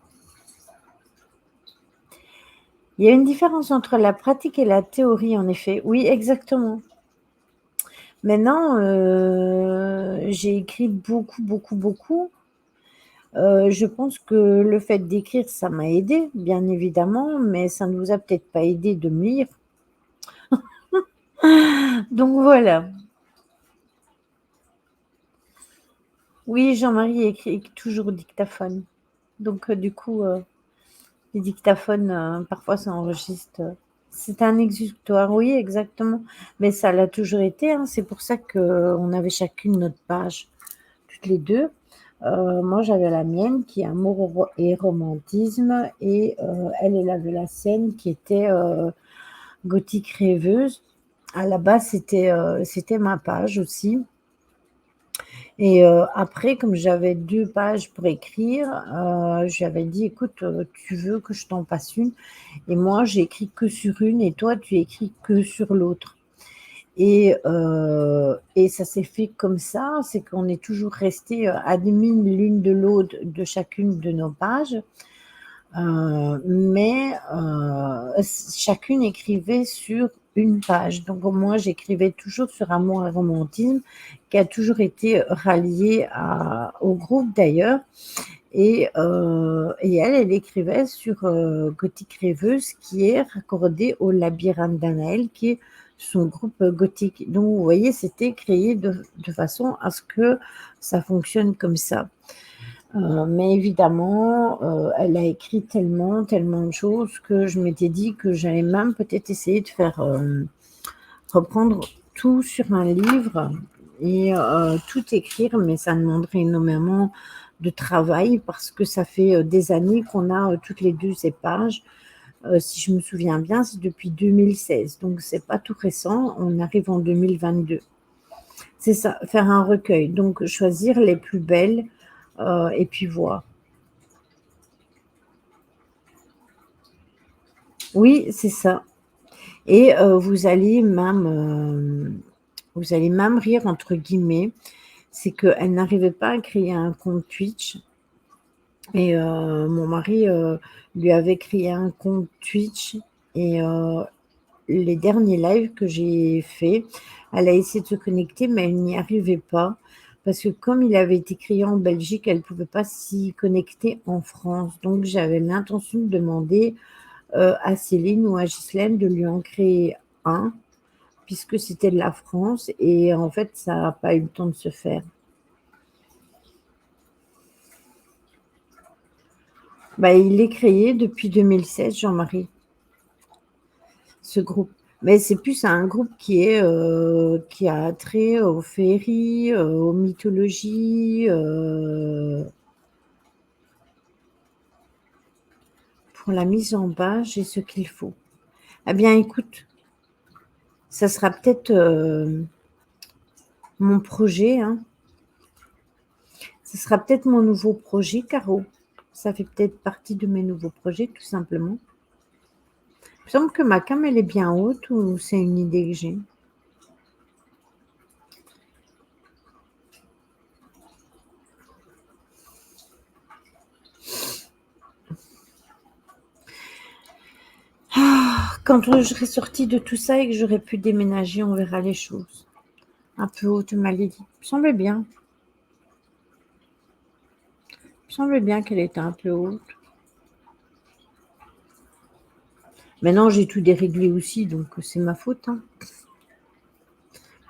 Il y a une différence entre la pratique et la théorie, en effet. Oui, exactement. Maintenant, j'ai écrit beaucoup, beaucoup, beaucoup. Je pense que le fait d'écrire, ça m'a aidé, bien évidemment, mais ça ne vous a peut-être pas aidé de me lire. Donc voilà. Oui, Jean-Marie écrit toujours au dictaphone. Donc du coup, les dictaphones, parfois, ça enregistre. C'est un exutoire, oui, exactement. Mais ça l'a toujours été, hein. C'est pour ça qu'on avait chacune notre page, toutes les deux. Moi, j'avais la mienne qui est Amour et romantisme et elle avait la sienne qui était Gothique rêveuse. À la base, c'était ma page aussi. Et après, comme j'avais 2 pages pour écrire, j'avais dit: «Écoute, tu veux que je t'en passe une?» Et moi, j'écris que sur une et toi, tu écris que sur l'autre. Et ça s'est fait comme ça, c'est qu'on est toujours resté admin l'une de l'autre de chacune de nos pages, mais chacune écrivait sur une page. Donc moi, j'écrivais toujours sur Amour et romantisme, qui a toujours été rallié au groupe d'ailleurs. Et elle écrivait sur Gothique rêveuse, qui est raccordé au Labyrinthe d'Anaël, qui est son groupe gothique. Donc vous voyez, c'était créé de façon à ce que ça fonctionne comme ça. Mais évidemment, elle a écrit tellement, tellement de choses que je m'étais dit que j'allais même peut-être essayer de faire reprendre tout sur un livre et tout écrire, mais ça demanderait énormément de travail parce que ça fait des années qu'on a toutes les deux ces pages. Si je me souviens bien, c'est depuis 2016, donc c'est pas tout récent. On arrive en 2022. C'est ça, faire un recueil. Donc choisir les plus belles et puis voir. Oui, c'est ça. Et vous allez même rire entre guillemets, c'est qu'elle n'arrivait pas à créer un compte Twitch et mon mari, lui avait créé un compte Twitch et les derniers lives que j'ai faits, elle a essayé de se connecter mais elle n'y arrivait pas. parce que comme il avait été créé en Belgique, elle ne pouvait pas s'y connecter en France. Donc j'avais l'intention de demander, à Céline ou à Ghislaine de lui en créer un, puisque c'était de la France et en fait, ça n'a pas eu le temps de se faire. Bah, il est créé depuis 2016, Jean-Marie, ce groupe. Mais c'est plus un groupe qui a trait aux féeries, aux mythologies, pour la mise en page j'ai ce qu'il faut. Eh bien, écoute, ça sera peut-être, mon projet, hein. Ce sera peut-être mon nouveau projet, Caro. Ça fait peut-être partie de mes nouveaux projets, tout simplement. Il me semble que ma cam, elle est bien haute ou c'est une idée que j'ai? Quand je serai sortie de tout ça et que j'aurai pu déménager, on verra les choses. Un peu haute, tu m'avais dit. Il me semblait bien. Il me semblait bien qu'elle était un peu haute. Maintenant, j'ai tout déréglé aussi, donc c'est ma faute, hein.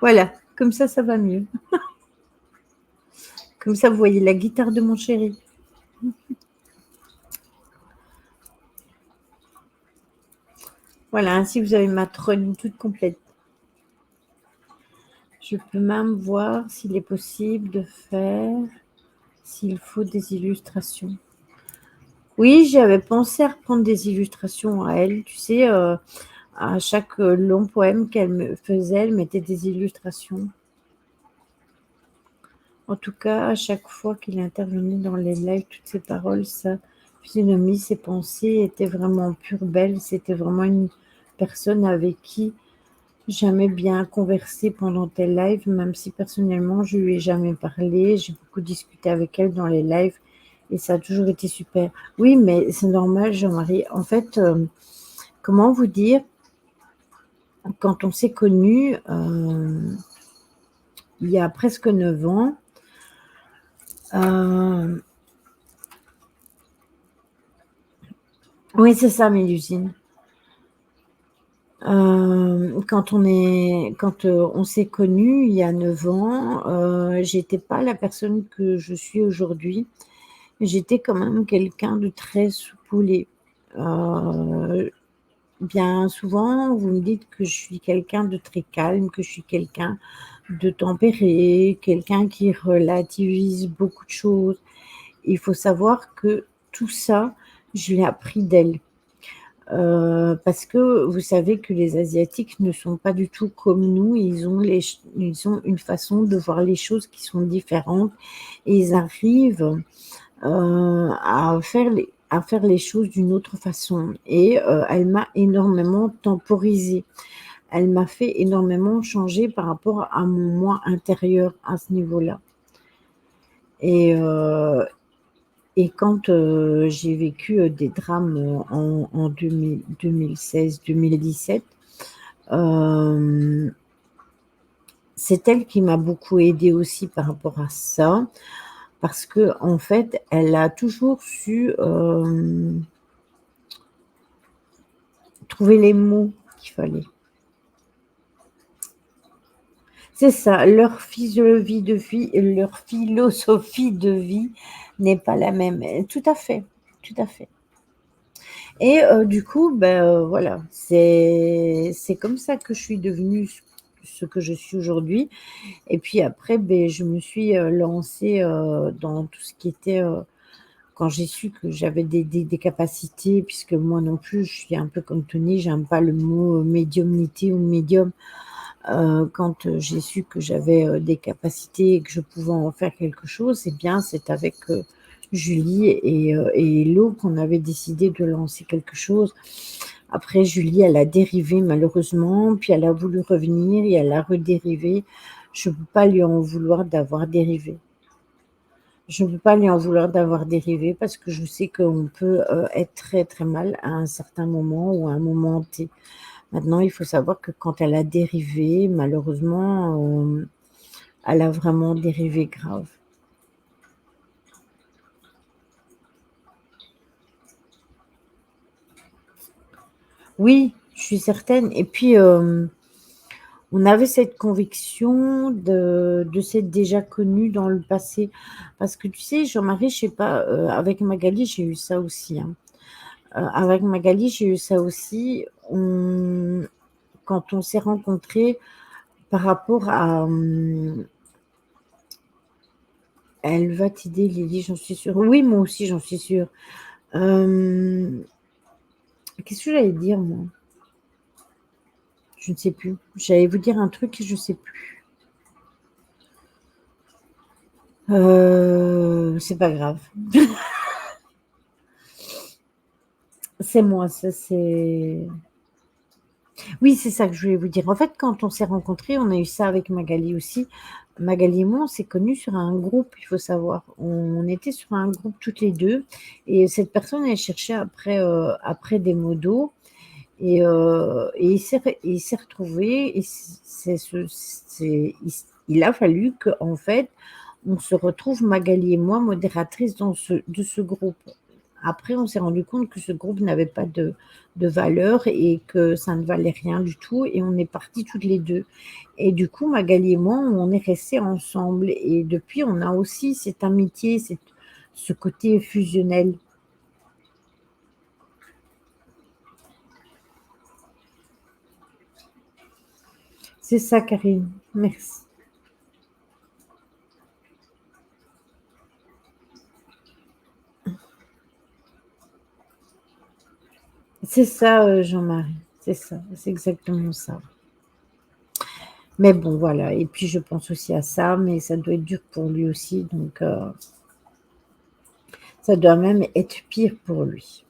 Voilà, comme ça va mieux. Comme ça, vous voyez la guitare de mon chéri. Voilà, ainsi vous avez ma trône toute complète. Je peux même voir s'il est possible de faire, s'il faut des illustrations. Oui, j'avais pensé à reprendre des illustrations à elle, tu sais, à chaque long poème qu'elle me faisait, elle mettait des illustrations. En tout cas, à chaque fois qu'il intervenait dans les lives, toutes ses paroles, sa physionomie, ses pensées étaient vraiment pure belles. C'était vraiment une personne avec qui j'aimais bien converser pendant tes lives, même si personnellement, je lui ai jamais parlé. J'ai beaucoup discuté avec elle dans les lives et ça a toujours été super. Oui, mais c'est normal, Jean-Marie. En fait, comment vous dire, quand on s'est connus, il y a presque 9 ans, euh, oui, c'est ça, Mélusine. Quand on s'est connus il y a 9 ans, j'étais pas la personne que je suis aujourd'hui. J'étais quand même quelqu'un de très soupoulé. Heu, Bien souvent, vous me dites que je suis quelqu'un de très calme, que je suis quelqu'un de tempéré, quelqu'un qui relativise beaucoup de choses. Il faut savoir que tout ça, je l'ai appris d'elle. Parce que vous savez que les asiatiques ne sont pas du tout comme nous, ils ont une façon de voir les choses qui sont différentes et ils arrivent, à faire les choses d'une autre façon et elle m'a énormément temporisée. Elle m'a fait énormément changer par rapport à mon moi intérieur à ce niveau-là et heu et quand, j'ai vécu, des drames, en 2016-2017, hem, c'est elle qui m'a beaucoup aidée aussi par rapport à ça. Parce qu'en fait, elle a toujours su, trouver les mots qu'il fallait. C'est ça, leur philosophie de vie n'est pas la même. Tout à fait, tout à fait. Et du coup, voilà, c'est comme ça que je suis devenue ce que je suis aujourd'hui et puis après, je me suis, lancée, dans tout ce qui était, quand j'ai su que j'avais des capacités puisque moi non plus, je suis un peu comme Tony, j'aime pas le mot, médiumnité ou médium. Quand, j'ai su que j'avais, des capacités et que je pouvais en faire quelque chose, eh bien, c'est avec, Julie et Hello qu'on avait décidé de lancer quelque chose. Après Julie, elle a dérivé malheureusement, puis elle a voulu revenir et elle a redérivé. Je ne peux pas lui en vouloir d'avoir dérivé. Je ne peux pas lui en vouloir d'avoir dérivé parce que je sais qu'on peut, être très, très mal à un certain moment ou à un moment T. Maintenant, il faut savoir que quand elle a dérivé, malheureusement, elle a vraiment dérivé grave. Oui, je suis certaine et puis, on avait cette conviction de s'être déjà connus dans le passé. Parce que tu sais, Jean-Marie, je sais pas, avec Magali, j'ai eu ça aussi, hein. Avec Magali, j'ai eu ça aussi. Quand on s'est rencontrés par rapport à, elle va t'aider Lily, j'en suis sûre. Oui, moi aussi, j'en suis sûre. Qu'est-ce que j'allais dire moi? Je ne sais plus. J'allais vous dire un truc et je sais plus. C'est pas grave. C'est moi, ça c'est oui, c'est ça que je voulais vous dire. En fait, quand on s'est rencontrés, on a eu ça avec Magali aussi. Magali et moi, on s'est connus sur un groupe, il faut savoir. On était sur un groupe toutes les 2 et cette personne, elle cherchait après des modos et il s'est retrouvé et il a fallu qu'en fait, on se retrouve, Magali et moi, modératrices de ce groupe. Après, on s'est rendu compte que ce groupe n'avait pas de valeur et que ça ne valait rien du tout et on est partis toutes les 2. Et du coup, Magali et moi, on est restés ensemble et depuis, on a aussi cette amitié, ce côté fusionnel. C'est ça, Karine. Merci. C'est ça, Jean-Marie. C'est ça, c'est exactement ça. Mais bon, voilà. Et puis, je pense aussi à ça, mais ça doit être dur pour lui aussi. Donc, ça doit même être pire pour lui.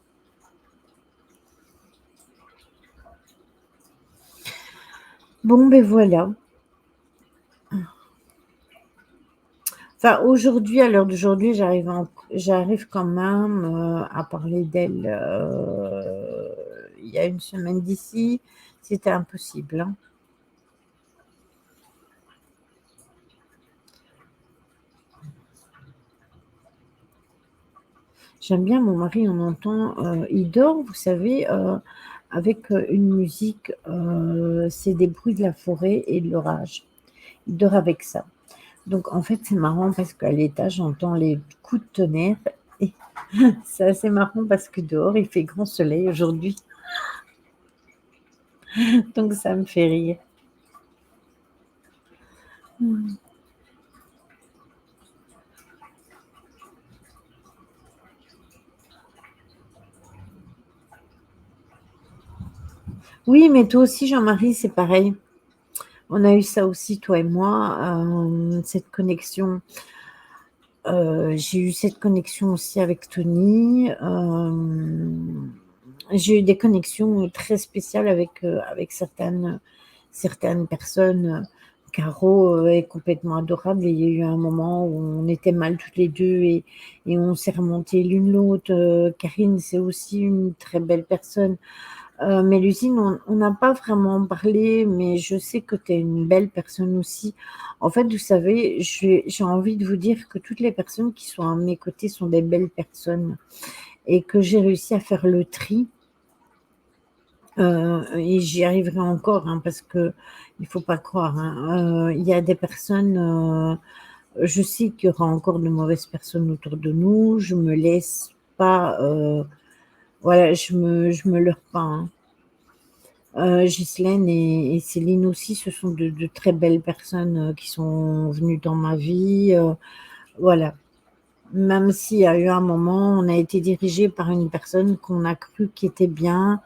Bon, ben voilà. Enfin, aujourd'hui, à l'heure d'aujourd'hui, j'arrive quand même à parler d'elle. Il y a une semaine d'ici, c'était impossible, hein. J'aime bien mon mari, on entend, il dort, vous savez, avec une musique, c'est des bruits de la forêt et de l'orage. Il dort avec ça. Donc en fait, c'est marrant parce qu'à l'étage, j'entends les coups de tonnerre et c'est assez marrant parce que dehors, il fait grand soleil aujourd'hui, donc ça me fait rire. Mmh. Oui, mais toi aussi, Jean-Marie, c'est pareil. On a eu ça aussi, toi et moi, cette connexion. J'ai eu cette connexion aussi avec Tony. J'ai eu des connexions très spéciales avec certaines personnes. Caro est complètement adorable et il y a eu un moment où on était mal toutes les deux et on s'est remonté l'une l'autre. Karine, c'est aussi une très belle personne. Mélusine, on n'a pas vraiment parlé, mais je sais que tu es une belle personne aussi. En fait, vous savez, j'ai envie de vous dire que toutes les personnes qui sont à mes côtés sont des belles personnes et que j'ai réussi à faire le tri. Et j'y arriverai encore, hein, parce que il faut pas croire, hein. Il y a des personnes, je sais qu'il y aura encore de mauvaises personnes autour de nous. Je me laisse pas, voilà, je me leurre pas, hein. Ghislaine et Céline aussi, ce sont de très belles personnes qui sont venues dans ma vie. Voilà. Même s'il y a eu un moment, on a été dirigé par une personne qu'on a cru qui était bien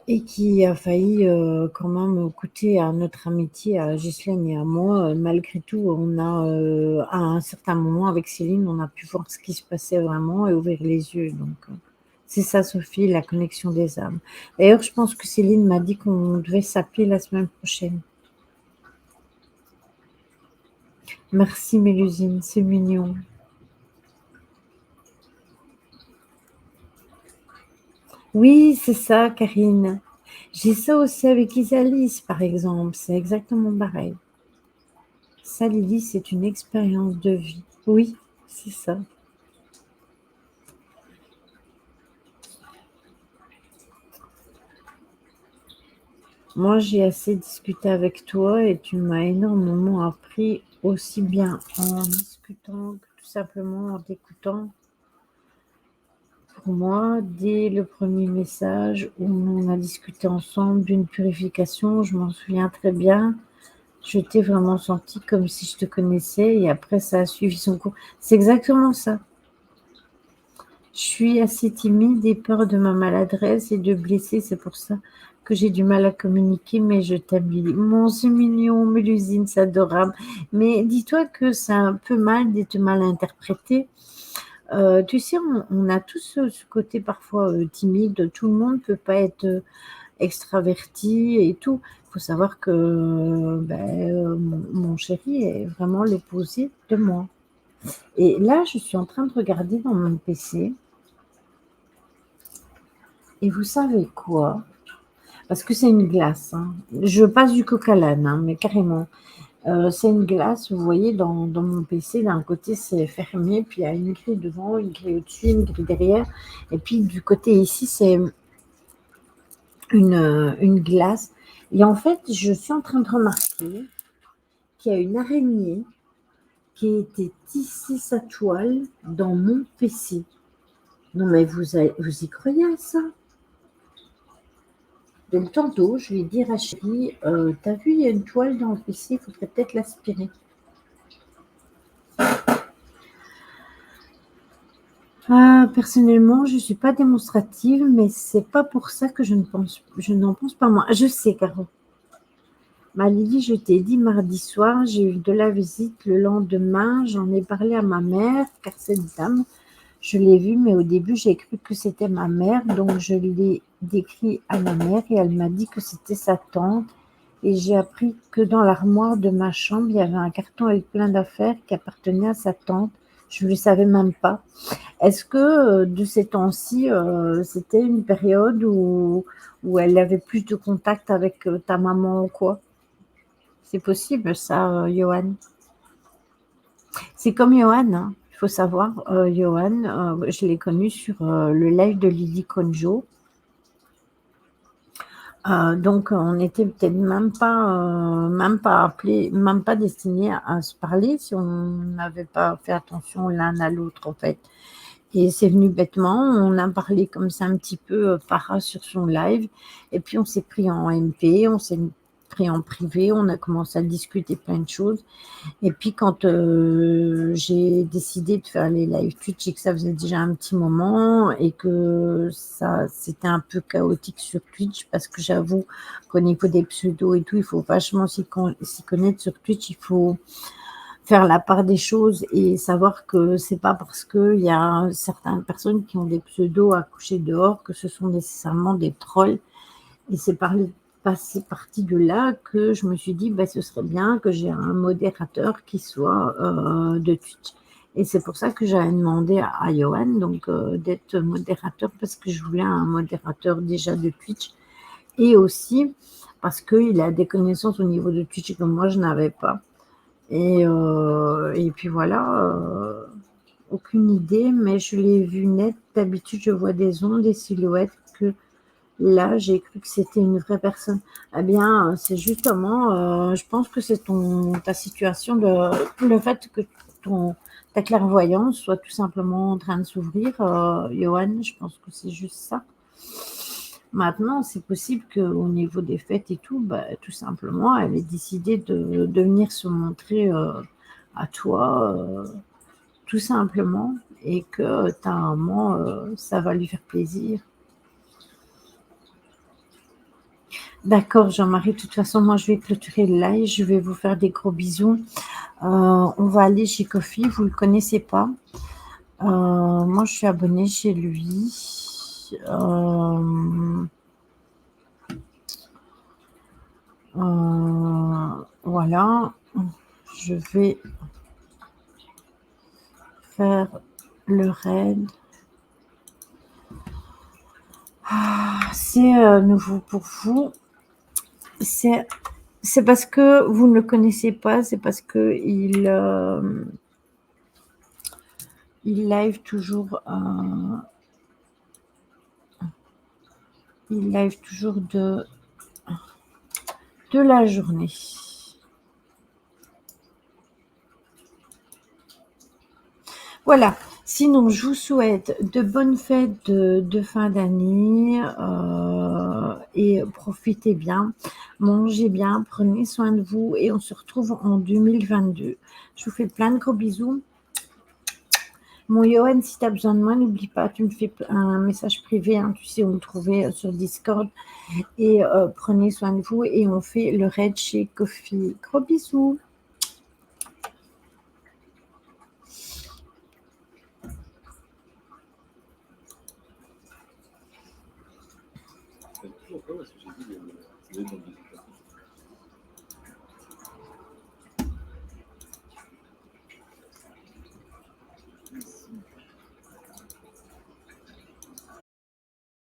et qui a failli quand même coûter à notre amitié, à Ghislaine et à moi. Malgré tout, à un certain moment, avec Céline, on a pu voir ce qui se passait vraiment et ouvrir les yeux. Donc, c'est ça, Sophie, la connexion des âmes. D'ailleurs, je pense que Céline m'a dit qu'on devait s'appeler la semaine prochaine. Merci, Mélusine, c'est mignon. Oui, c'est ça, Karine. J'ai ça aussi avec Isalis, par exemple. C'est exactement pareil. Ça, Lily, c'est une expérience de vie. Oui, c'est ça. Moi, j'ai assez discuté avec toi et tu m'as énormément appris, aussi bien en discutant que tout simplement en t'écoutant. Pour moi, dès le premier message où on a discuté ensemble d'une purification, je m'en souviens très bien. Je t'ai vraiment senti comme si je te connaissais et après ça a suivi son cours. C'est exactement ça. Je suis assez timide et peur de ma maladresse et de blesser, c'est pour ça que j'ai du mal à communiquer, mais je t'aime, Lily. Mon, c'est mignon, Mélusine, c'est adorable. Mais dis-toi que c'est un peu mal d'être mal interprété. Tu sais, on a tous ce côté parfois timide. Tout le monde ne peut pas être extraverti et tout. Il faut savoir que mon chéri est vraiment l'opposé de moi. Et là, je suis en train de regarder dans mon PC. Et vous savez quoi? Parce que c'est une glace, hein. Je passe du coq à l'âne, hein, mais carrément. C'est une glace, vous voyez, dans mon PC, d'un côté c'est fermé, puis il y a une grille devant, une grille au-dessus, une grille derrière. Et puis du côté ici, c'est une glace. Et en fait, je suis en train de remarquer qu'il y a une araignée qui a été tissée sa toile dans mon PC. Non mais vous y croyez à ça? Donc tantôt, je vais dire à chérie, t'as vu, il y a une toile dans le PC, il faudrait peut-être l'aspirer. Ah, personnellement, je suis pas démonstrative, mais c'est pas pour ça que je n'en pense pas moins. Je sais, Caro. Ma Lily, je t'ai dit mardi soir, j'ai eu de la visite le lendemain, j'en ai parlé à ma mère, car cette dame, je l'ai vue, mais au début, j'ai cru que c'était ma mère, donc je l'ai décrit à ma mère et elle m'a dit que c'était sa tante. Et j'ai appris que dans l'armoire de ma chambre, il y avait un carton avec plein d'affaires qui appartenaient à sa tante. Je ne le savais même pas. Est-ce que de ces temps-ci, c'était une période où elle avait plus de contact avec ta maman ou quoi? C'est possible ça, Johan. C'est comme Johan, hein. Il faut savoir, Johan, je l'ai connu sur le live de Lily Conjo. Donc on était peut-être même pas appelé, même pas destiné à se parler si on n'avait pas fait attention l'un à l'autre en fait. Et c'est venu bêtement, on a parlé comme ça un petit peu para sur son live, et puis on s'est pris en MP, on s'est pris en privé, on a commencé à discuter plein de choses. Et puis quand j'ai décidé de faire les live Twitch et que ça faisait déjà un petit moment et que ça c'était un peu chaotique sur Twitch parce que j'avoue qu'au niveau des pseudos et tout, il faut vachement s'y connaître sur Twitch, il faut faire la part des choses et savoir que c'est pas parce qu'il y a certaines personnes qui ont des pseudos à coucher dehors que ce sont nécessairement des trolls. Et c'est parti de là que je me suis dit, bah, ce serait bien que j'ai un modérateur qui soit de Twitch. Et c'est pour ça que j'avais demandé à Johan donc, d'être modérateur parce que je voulais un modérateur déjà de Twitch et aussi parce qu'il a des connaissances au niveau de Twitch que moi je n'avais pas. Et puis voilà, aucune idée, mais je l'ai vu net. D'habitude, je vois des ondes, des silhouettes que là, j'ai cru que c'était une vraie personne. Eh bien, c'est justement, je pense que c'est ta situation, le fait que ta clairvoyance soit tout simplement en train de s'ouvrir, Johan, je pense que c'est juste ça. Maintenant, c'est possible qu'au niveau des fêtes et tout, bah, tout simplement, elle ait décidé de venir se montrer à toi, tout simplement, et que ta maman, ça va lui faire plaisir. D'accord, Jean-Marie. De toute façon, moi, je vais clôturer le live. Je vais vous faire des gros bisous. On va aller chez Kofi. Vous ne le connaissez pas. Moi, je suis abonnée chez lui. Voilà. Je vais faire le raid. C'est nouveau pour vous. C'est c'est parce que vous ne le connaissez pas, c'est parce il live toujours, il live toujours de la journée. Voilà. Sinon, je vous souhaite de bonnes fêtes de fin d'année et profitez bien, mangez bien, prenez soin de vous et on se retrouve en 2022. Je vous fais plein de gros bisous. Mon Johan, si tu as besoin de moi, n'oublie pas, tu me fais un message privé, hein, tu sais où me trouver sur Discord et prenez soin de vous et on fait le raid chez Coffee. Gros bisous. Toujours pas parce que j'ai vu le.